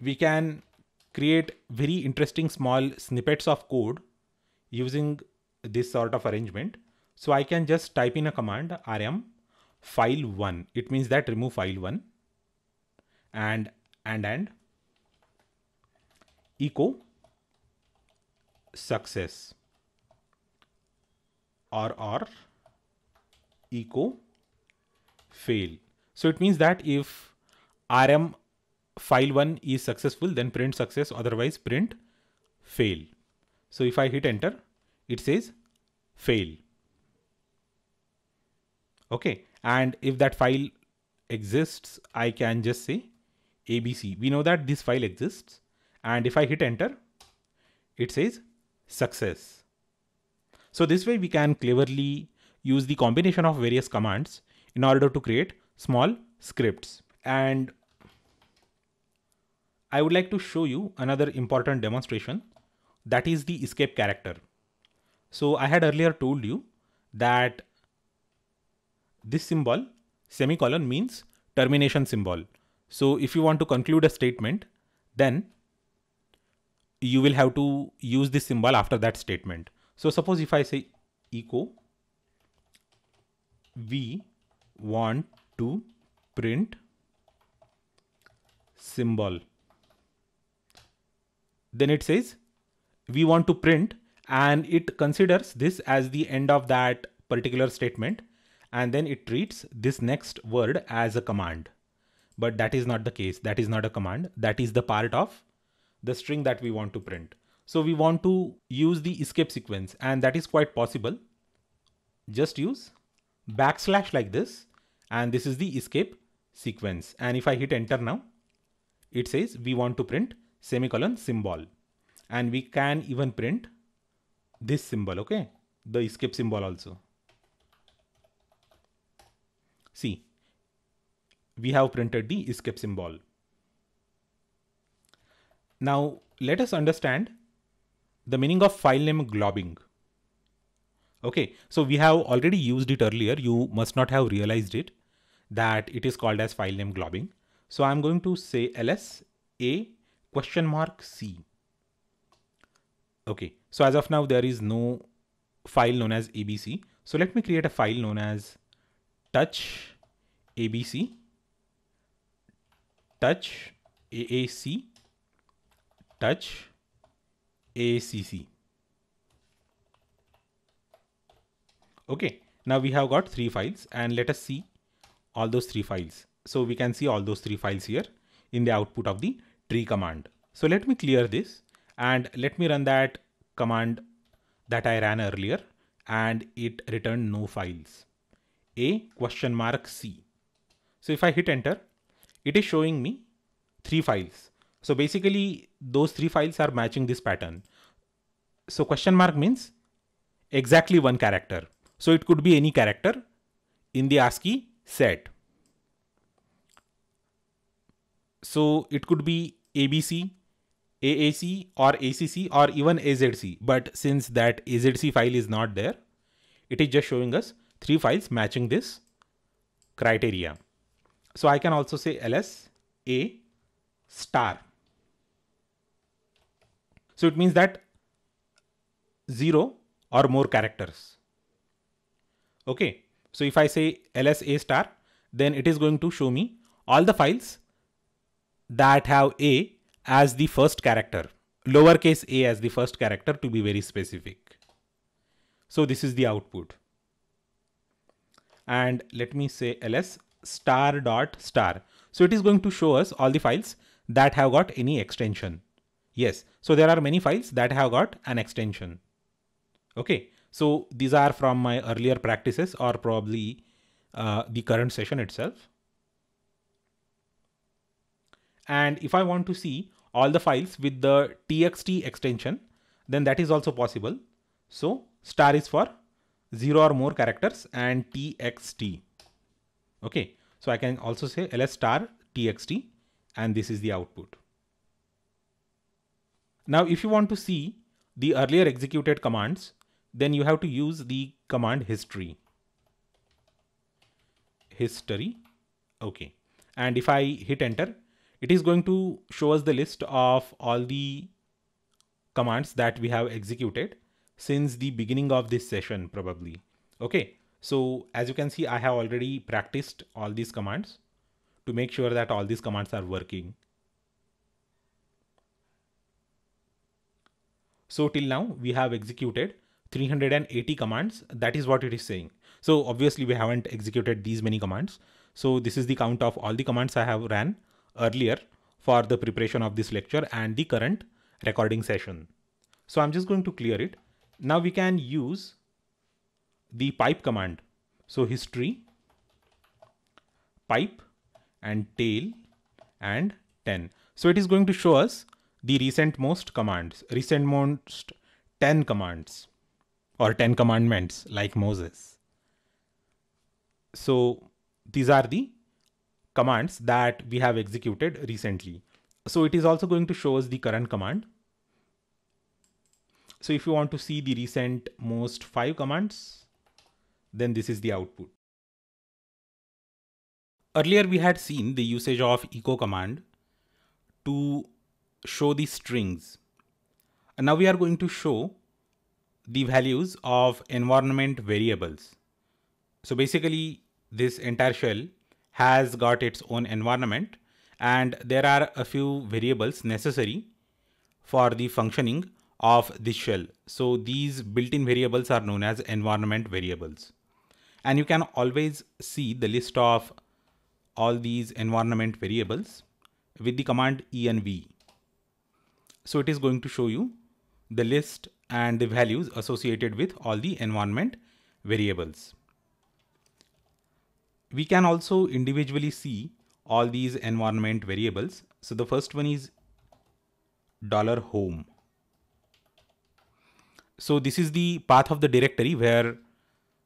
we can create very interesting small snippets of code using this sort of arrangement. So I can just type in a command rm file1. It means that remove file1 and echo success or echo fail. So it means that if rm file1 is successful, then print success, otherwise print fail. So if I hit enter, it says fail. Okay. And if that file exists, I can just say ABC. We know that this file exists. And if I hit enter, it says success. So this way we can cleverly use the combination of various commands in order to create small scripts. And I would like to show you another important demonstration, that is the escape character. So I had earlier told you that this symbol semicolon means termination symbol. So if you want to conclude a statement, then you will have to use this symbol after that statement. So suppose if I say echo, we want to print symbol, then it says we want to print, and it considers this as the end of that particular statement, and then it treats this next word as a command. But that is not the case. That is not a command. That is the part of the string that we want to print. So we want to use the escape sequence, and that is quite possible. Just use backslash like this, and this is the escape sequence. And if I hit enter now, it says we want to print semicolon symbol, and we can even print this symbol, okay, the escape symbol also. See, we have printed the escape symbol. Now let us understand the meaning of file name globbing. Okay, so we have already used it earlier. You must not have realized it, that it is called as file name globbing. So I'm going to say ls a question mark c. Okay, so as of now there is no file known as ABC. So let me create a file known as touch ABC, touch AAC, touch ACC. Okay, now we have got 3 files, and let us see all those 3 files. So we can see all those 3 files here in the output of the tree command. So let me clear this and let me run that command that I ran earlier, and it returned no files. A question mark C. So if I hit enter, it is showing me 3 files. So basically those 3 files are matching this pattern. So question mark means exactly 1 character. So it could be any character in the ASCII set. So it could be ABC, AAC or ACC or even AZC. But since that AZC file is not there, it is just showing us 3 files matching this criteria. So I can also say ls a star. So it means that 0 or more characters. Okay, so if I say ls a star, then it is going to show me all the files that have a as the first character, lowercase a as the first character, to be very specific. So this is the output. And let me say ls star dot star. So it is going to show us all the files that have got any extension. Yes, so there are many files that have got an extension. Okay, so these are from my earlier practices or probably the current session itself. And if I want to see all the files with the txt extension, then that is also possible. So star is for 0 or more characters and txt. Okay, so I can also say ls star txt, and this is the output. Now if you want to see the earlier executed commands, then you have to use the command history. Okay, and if I hit enter, it is going to show us the list of all the commands that we have executed since the beginning of this session probably. Okay, so as you can see, I have already practiced all these commands to make sure that all these commands are working. So till now we have executed 380 commands. That is what it is saying. So obviously we haven't executed these many commands. So this is the count of all the commands I have ran earlier for the preparation of this lecture and the current recording session. So I'm just going to clear it. Now we can use the pipe command. So history pipe and tail and 10. So it is going to show us the recent most commands, recent most 10 commands or 10 commandments like Moses. So these are the commands that we have executed recently. So it is also going to show us the current command. So if you want to see the recent most 5 commands, then this is the output. Earlier we had seen the usage of echo command to show the strings. And now we are going to show the values of environment variables. So basically this entire shell has got its own environment, and there are a few variables necessary for the functioning of this shell. So these built-in variables are known as environment variables. And you can always see the list of all these environment variables with the command env. So it is going to show you the list and the values associated with all the environment variables. We can also individually see all these environment variables. So the first one is $home. So this is the path of the directory where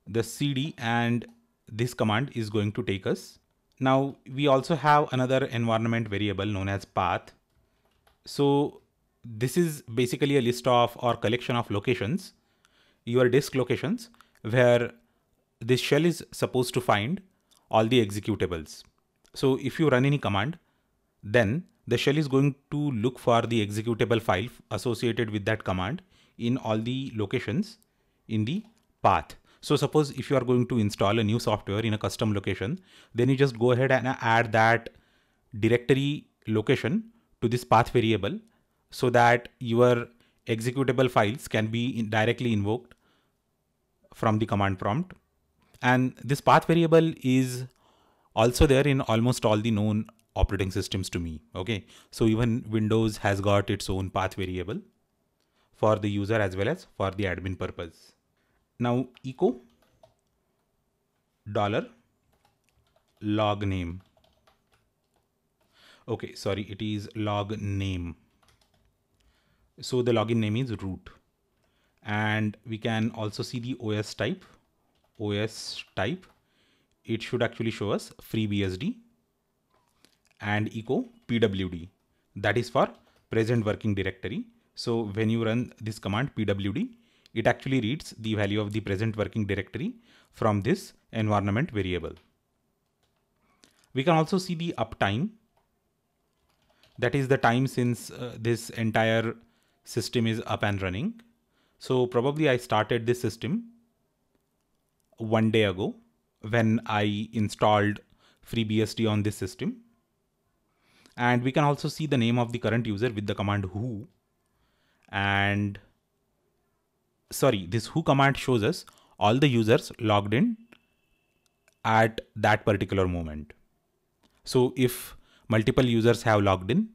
the cd and this command is going to take us. Now we also have another environment variable known as path. So this is basically a list of or collection of locations, your disk locations, where this shell is supposed to find all the executables. So if you run any command, then the shell is going to look for the executable file associated with that command in all the locations in the path. So suppose if you are going to install a new software in a custom location, then you just go ahead and add that directory location to this path variable so that your executable files can be directly invoked from the command prompt. And this path variable is also there in almost all the known operating systems to me. Okay, so even Windows has got its own path variable for the user as well as for the admin purpose. Now echo $log name. Okay, sorry, it is log name. So the login name is root, and we can also see the OS type. OS type, it should actually show us FreeBSD, and echo pwd, that is for present working directory. So when you run this command pwd, it actually reads the value of the present working directory from this environment variable. We can also see the uptime, that is the time since this entire system is up and running. So probably I started this system 1 day ago when I installed FreeBSD on this system. And we can also see the name of the current user with the command who. And sorry, this who command shows us all the users logged in at that particular moment. So if multiple users have logged in,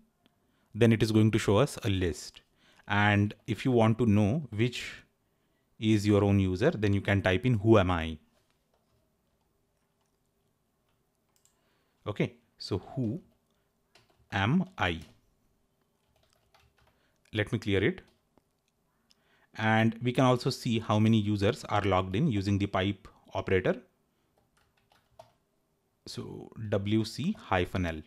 then it is going to show us a list. And if you want to know which is your own user, then you can type in who am I. Okay, so who am I? Let me clear it. And we can also see how many users are logged in using the pipe operator. So wc-l.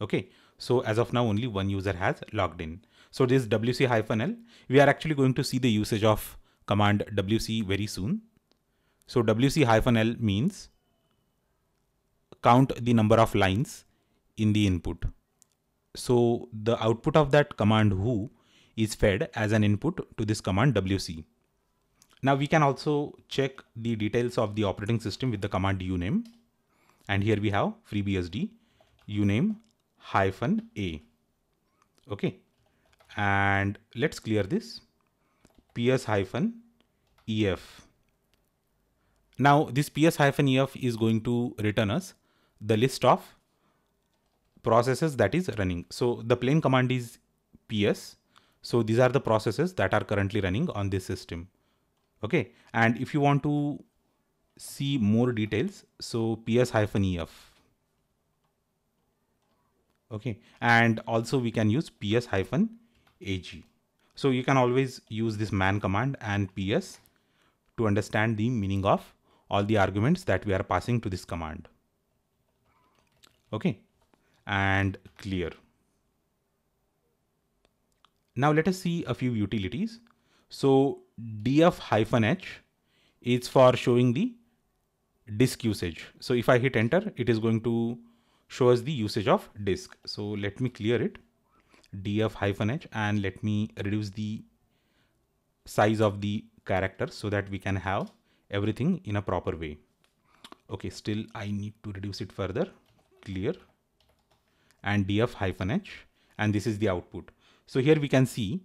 Okay, so as of now only one user has logged in. So this wc-l, we are actually going to see the usage of command wc very soon. So wc-l means count the number of lines in the input. So the output of that command who is fed as an input to this command wc. Now we can also check the details of the operating system with the command uname. And here we have FreeBSD uname-a. Okay, and let's clear this ps-ef. Now this ps-ef is going to return us the list of processes that is running. So the plain command is ps. So these are the processes that are currently running on this system. Okay, and if you want to see more details, so ps-ef. Okay, and also we can use ps-ag. So you can always use this man command and ps to understand the meaning of all the arguments that we are passing to this command. Okay, and clear. Now let us see a few utilities. So df-h is for showing the disk usage. So if I hit enter, it is going to show us the usage of disk. So let me clear it, df-h, and let me reduce the size of the character so that we can have everything in a proper way. Okay, still I need to reduce it further, clear, and df-h, and this is the output. So here we can see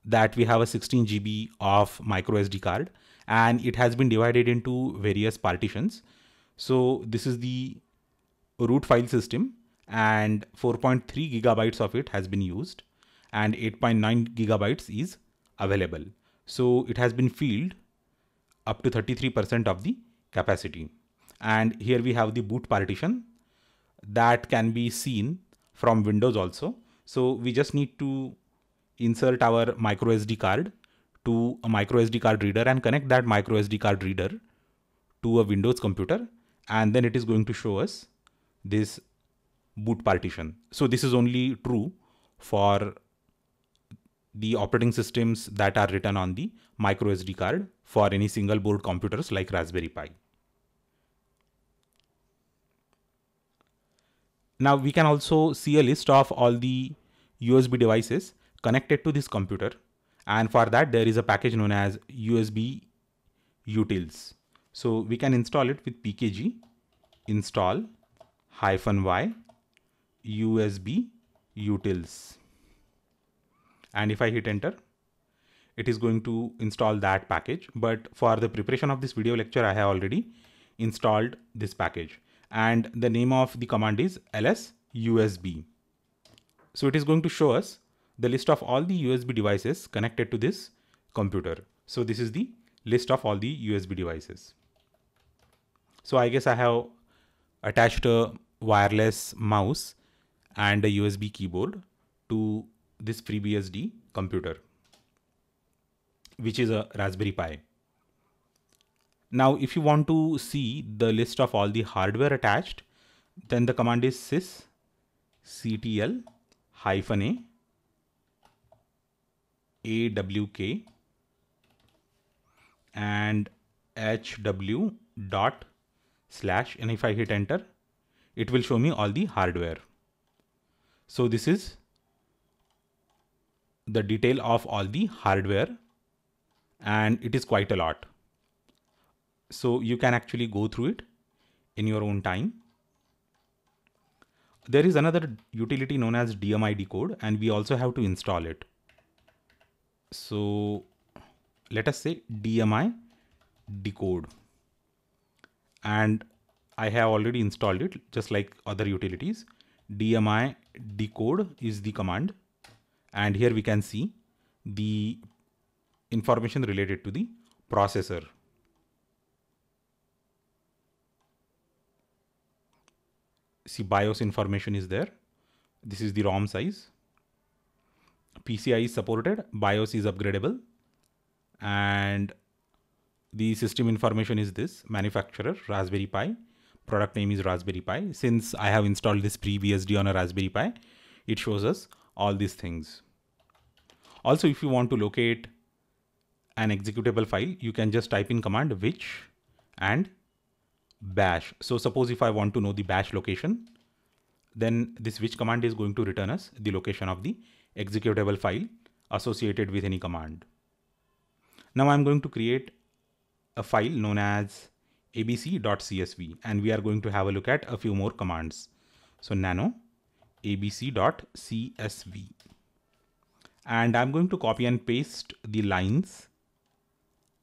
that we have a 16 GB of micro SD card, and it has been divided into various partitions. So this is the root file system, and 4.3 gigabytes of it has been used, and 8.9 gigabytes is available. So it has been filled up to 33% of the capacity. And here we have the boot partition that can be seen from Windows also. So we just need to insert our micro SD card to a micro SD card reader and connect that micro SD card reader to a Windows computer, and then it is going to show us this boot partition. So this is only true for the operating systems that are written on the micro SD card for any single board computers like Raspberry Pi. Now we can also see a list of all the USB devices connected to this computer, and for that there is a package known as USB utils. So we can install it with pkg install -y USB utils, and if I hit enter, it is going to install that package. But for the preparation of this video lecture, I have already installed this package, and the name of the command is ls-usb. So it is going to show us the list of all the USB devices connected to this computer. So this is the list of all the USB devices. So I guess I have attached a wireless mouse and a USB keyboard to this FreeBSD computer, which is a Raspberry Pi. Now, if you want to see the list of all the hardware attached, then the command is sysctl -a awk and hw dot / and if I hit enter, it will show me all the hardware. So this is the detail of all the hardware, and it is quite a lot. So you can actually go through it in your own time. There is another utility known as DMI decode, and we also have to install it. So let us say DMI decode, and I have already installed it just like other utilities. DMI decode is the command, and here we can see the information related to the processor. See, BIOS information is there. This is the ROM size. PCI is supported, BIOS is upgradable, and the system information is this: manufacturer Raspberry Pi, product name is Raspberry Pi. Since I have installed this FreeBSD on a Raspberry Pi, it shows us all these things. Also, if you want to locate an executable file, you can just type in command which and bash. So suppose if I want to know the bash location, then this which command is going to return us the location of the executable file associated with any command. Now I'm going to create a file known as abc.csv, and we are going to have a look at a few more commands. So nano abc.csv, and I'm going to copy and paste the lines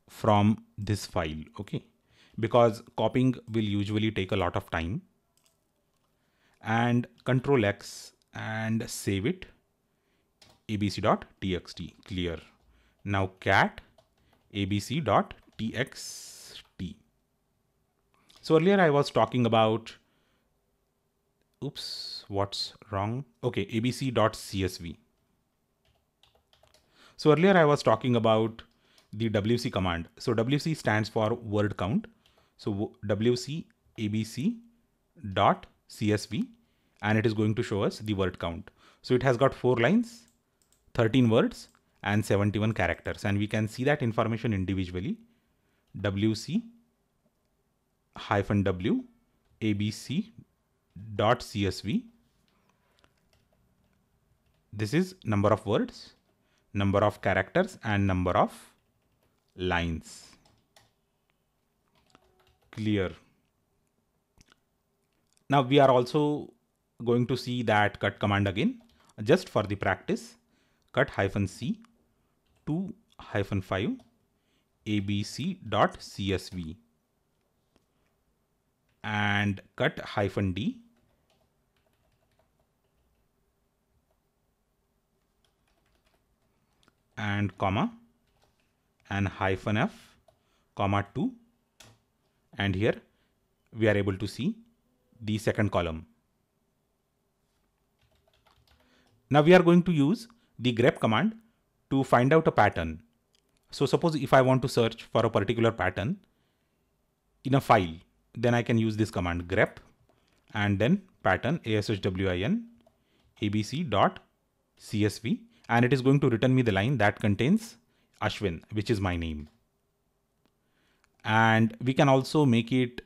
from this file, okay, because copying will usually take a lot of time. And Control X and save it, abc.txt, clear. Now cat abc.txt, So earlier I was talking about, oops, what's wrong? Okay, abc.csv. So earlier I was talking about the wc command. So wc stands for word count. So wc abc.csv, and it is going to show us the word count. So it has got 4 lines, 13 words and 71 characters, and we can see that information individually. wc -w abc.csv. This is number of words, number of characters and number of lines. Clear. Now we are also going to see that cut command again, just for the practice. Cut -c 2-5 abc.csv and cut -d and comma and -f comma 2, and here we are able to see the second column. Now we are going to use the grep command to find out a pattern. So suppose if I want to search for a particular pattern in a file, then I can use this command grep and then pattern ashwin abc.csv, and it is going to return me the line that contains Ashwin, which is my name. And we can also make it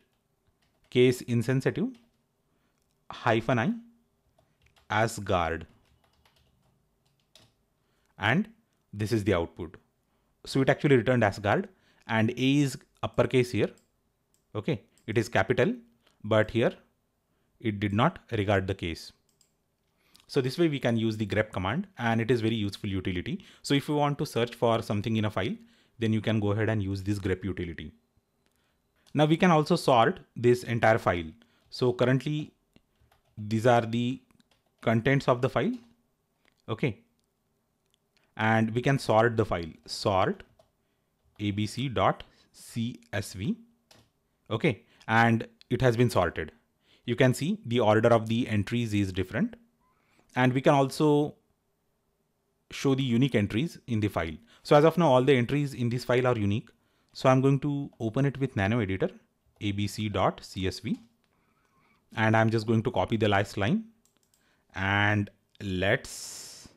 case insensitive, -i Asgard, and this is the output. So it actually returned Asgard, and A is uppercase here. Okay, it is capital, but here it did not regard the case. So this way we can use the grep command, and it is very useful utility. So if you want to search for something in a file, then you can go ahead and use this grep utility. Now we can also sort this entire file. So currently these are the contents of the file. Okay. And we can sort the file, sort abc.csv. Okay. And it has been sorted. You can see the order of the entries is different. And we can also show the unique entries in the file. So as of now, all the entries in this file are unique. So I'm going to open it with Nano Editor, abc.csv. And I'm just going to copy the last line, and let's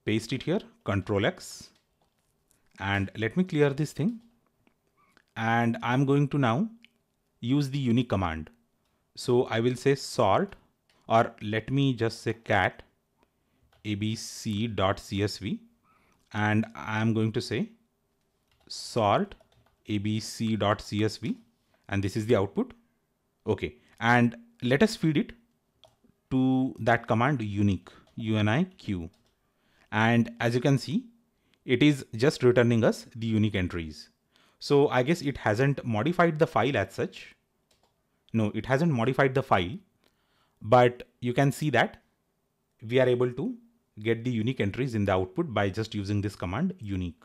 paste it here, Control X, and let me clear this thing. And I'm going to now use the unique command. So I will say sort, or let me just say cat abc.csv, and I'm going to say sort abc.csv, and this is the output. Okay, and let us feed it to that command unique, uniq, and as you can see, it is just returning us the unique entries. So I guess it hasn't modified the file as such. No, it hasn't modified the file, but you can see that we are able to get the unique entries in the output by just using this command unique.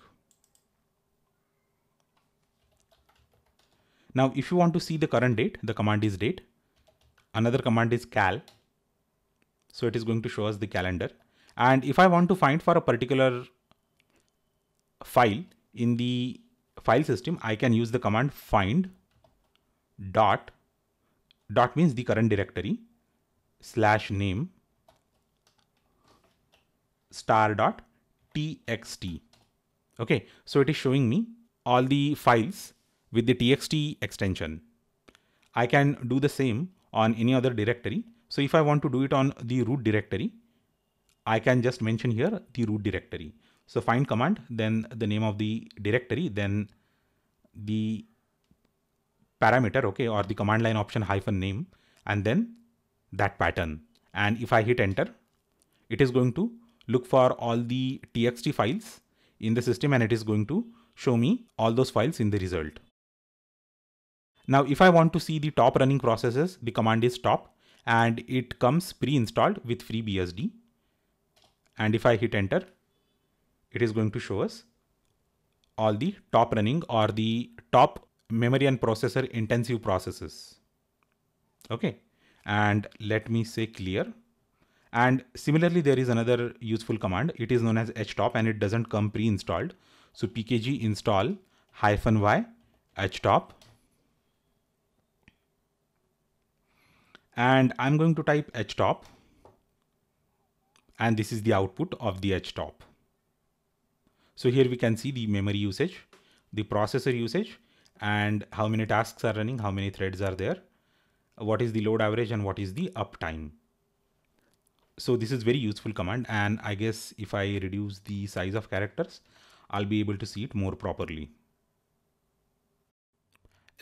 Now, if you want to see the current date, the command is date. Another command is cal. So it is going to show us the calendar. And if I want to find for a particular file in the file system, I can use the command find dot means the current directory /name *txt. Okay, so it is showing me all the files with the txt extension. I can do the same on any other directory. So if I want to do it on the root directory, I can just mention here the root directory. So find command, then the name of the directory, then the parameter, okay, or the command line option -name, and then that pattern. And if I hit enter, it is going to look for all the txt files in the system, and it is going to show me all those files in the result. Now, if I want to see the top running processes, the command is top, and it comes pre-installed with FreeBSD. And if I hit enter, it is going to show us all the top running or the top memory and processor intensive processes. Okay, and let me say clear. And similarly, there is another useful command. It is known as htop and it doesn't come pre-installed. So pkg install -y htop. And I'm going to type htop. And this is the output of the htop. So here we can see the memory usage, the processor usage, and how many tasks are running, how many threads are there, what is the load average, and what is the uptime. So this is very useful command, and I guess if I reduce the size of characters, I'll be able to see it more properly.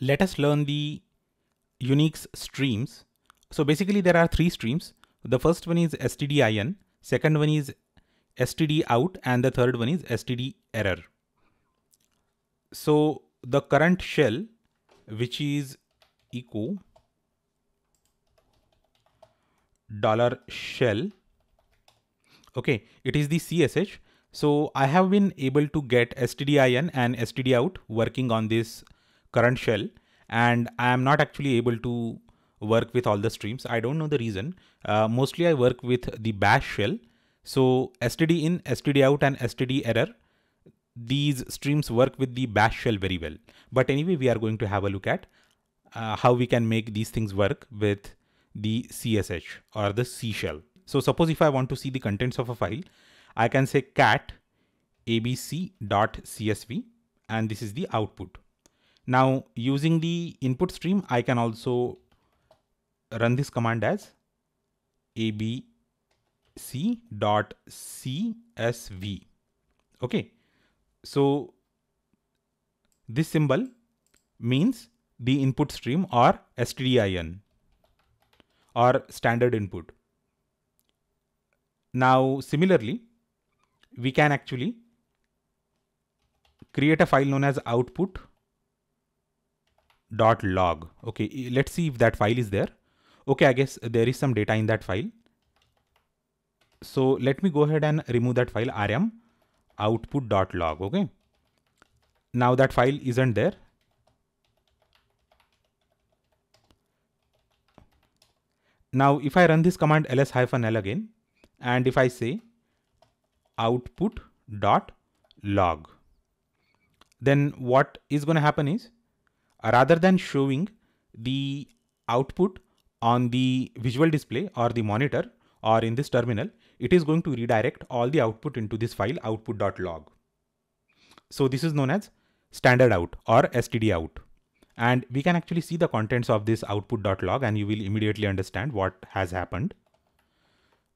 Let us learn the Unix streams. So basically there are 3 streams. The first one is stdin, second one is stdout, and the third one is stderror. So the current shell, which is echo $shell, okay, it is the CSH. So I have been able to get stdin and stdout working on this current shell, and I am not actually able to work with all the streams. I don't know the reason. Mostly I work with the bash shell. So stdin, stdout, and stderror, these streams work with the bash shell very well. But anyway, we are going to have a look at how we can make these things work with the CSH or the C shell. So suppose if I want to see the contents of a file, I can say cat abc.csv, and this is the output. Now using the input stream, I can also run this command as abc.csv. Okay, so this symbol means the input stream or stdin or standard input. Now similarly, we can actually create a file known as output.log. Okay, let's see if that file is there. Okay, I guess there is some data in that file. So let me go ahead and remove that file, rm output.log. Okay, now that file isn't there. Now if I run this command ls-l again, and if I say output.log, then what is going to happen is, rather than showing the output on the visual display or the monitor or in this terminal, it is going to redirect all the output into this file output.log. So this is known as standard out or stdout. And we can actually see the contents of this output.log, and you will immediately understand what has happened.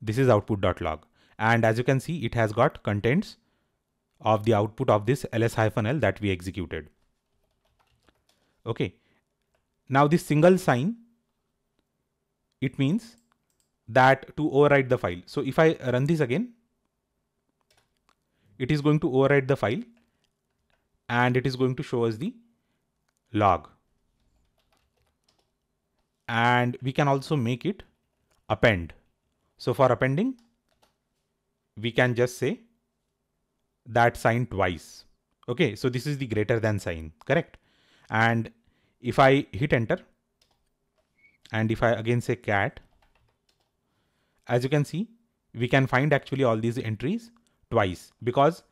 This is output.log. And as you can see, it has got contents of the output of this ls-l that we executed. Okay. Now this single sign, it means that to overwrite the file. So if I run this again, it is going to overwrite the file and it is going to show us the log. And we can also make it append. So for appending, we can just say that sign twice. Okay, so this is the greater than sign, correct? And if I hit enter, and if I again say cat, as you can see, we can find actually all these entries twice, because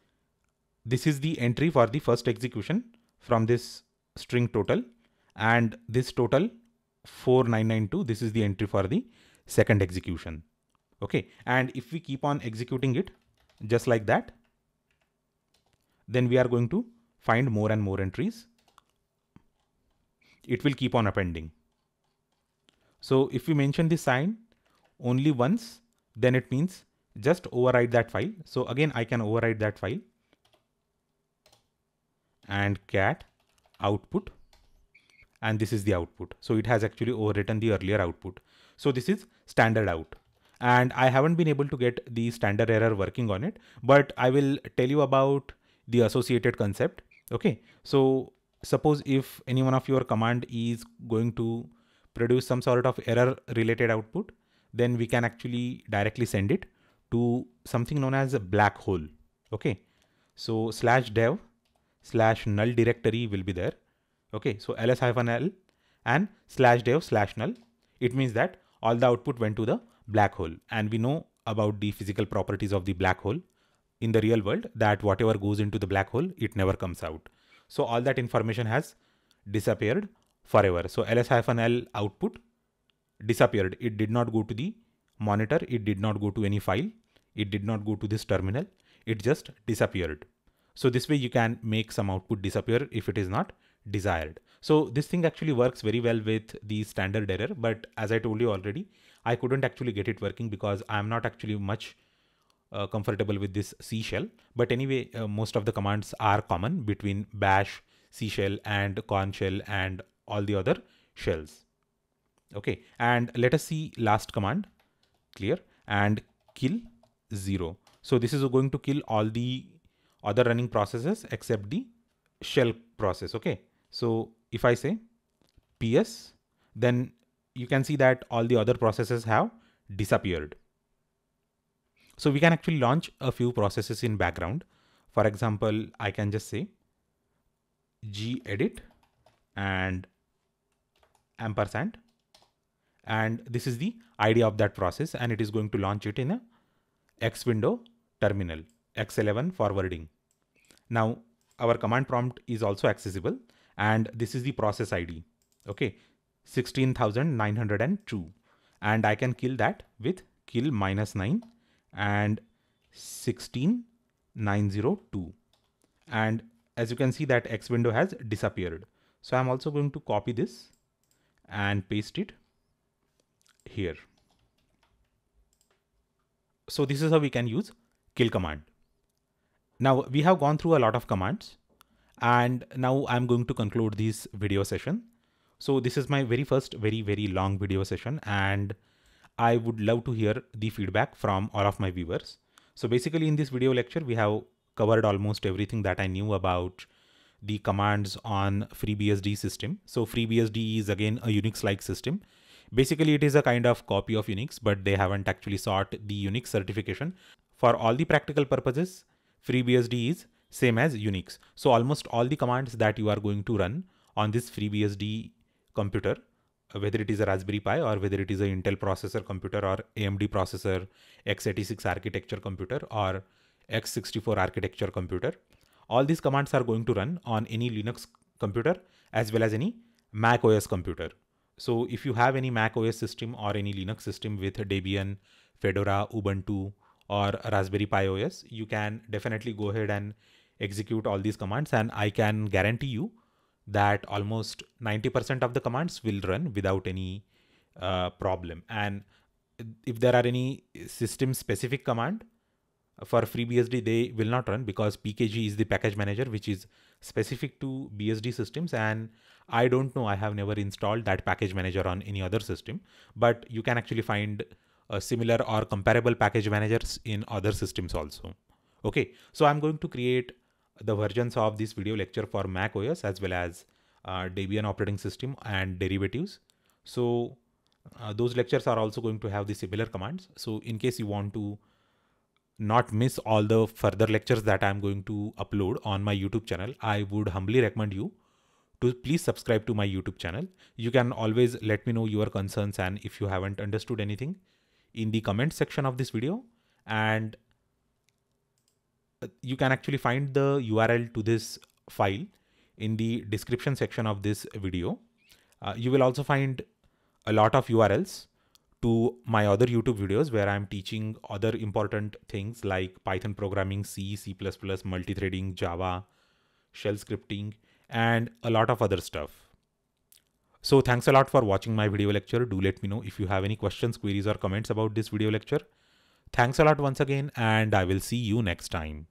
this is the entry for the first execution from this string total, and this total 4992, this is the entry for the second execution. Okay, and if we keep on executing it just like that, then we are going to find more and more entries. It will keep on appending. So if we mention this sign only once, then it means just override that file. So again, I can override that file and cat output, and this is the output. So it has actually overwritten the earlier output. So this is standard out. And I haven't been able to get the standard error working on it, but I will tell you about the associated concept. Okay, so suppose if any one of your command is going to produce some sort of error related output, then we can actually directly send it to something known as a black hole. Okay, so /dev/null directory will be there. Okay, so ls-l and /dev/null. It means that all the output went to the black hole, and we know about the physical properties of the black hole in the real world, that whatever goes into the black hole, it never comes out. So all that information has disappeared forever. So ls-l output disappeared. It did not go to the monitor. It did not go to any file. It did not go to this terminal. It just disappeared. So this way you can make some output disappear if it is not desired. So this thing actually works very well with the standard error, but as I told you already, I couldn't actually get it working because I'm not actually much comfortable with this C shell. But anyway, most of the commands are common between bash, C shell and Korn shell and all the other shells. Okay, and let us see last command, clear, and kill 0. So this is going to kill all the other running processes except the shell process. Okay, so if I say ps, then you can see that all the other processes have disappeared. So we can actually launch a few processes in background. For example, I can just say gedit and ampersand, and this is the ID of that process, and it is going to launch it in a X window terminal, X11 forwarding. Now our command prompt is also accessible, and this is the process ID. Okay, 16,902, and I can kill that with kill -9 and 16,902. And as you can see, that X window has disappeared. So I'm also going to copy this and paste it here. So this is how we can use kill command. Now we have gone through a lot of commands, and now I'm going to conclude this video session. So this is my very first very long video session, and I would love to hear the feedback from all of my viewers. So basically in this video lecture, we have covered almost everything that I knew about the commands on FreeBSD system. So FreeBSD is again a Unix-like system. Basically, it is a kind of copy of Unix, but they haven't actually sought the Unix certification. For all the practical purposes, FreeBSD is same as Unix. So almost all the commands that you are going to run on this FreeBSD computer, whether it is a Raspberry Pi or whether it is an Intel processor computer or AMD processor, x86 architecture computer or x64 architecture computer, all these commands are going to run on any Linux computer as well as any Mac OS computer. So if you have any Mac OS system or any Linux system with Debian, Fedora, Ubuntu or Raspberry Pi OS, you can definitely go ahead and execute all these commands, and I can guarantee you that almost 90% of the commands will run without any problem. And if there are any system specific command for FreeBSD, they will not run because PKG is the package manager which is specific to BSD systems, and I don't know, I have never installed that package manager on any other system, but you can actually find similar or comparable package managers in other systems also. Okay, so I'm going to create the versions of this video lecture for Mac OS as well as Debian operating system and derivatives. So those lectures are also going to have the similar commands. So in case you want to not miss all the further lectures that I'm going to upload on my YouTube channel, I would humbly recommend you to please subscribe to my YouTube channel. You can always let me know your concerns and if you haven't understood anything in the comment section of this video, and you can actually find the URL to this file in the description section of this video. You will also find a lot of URLs to my other YouTube videos where I'm teaching other important things like Python programming, C, C++, multithreading, Java, shell scripting, and a lot of other stuff. So thanks a lot for watching my video lecture. Do let me know if you have any questions, queries, or comments about this video lecture. Thanks a lot once again, and I will see you next time.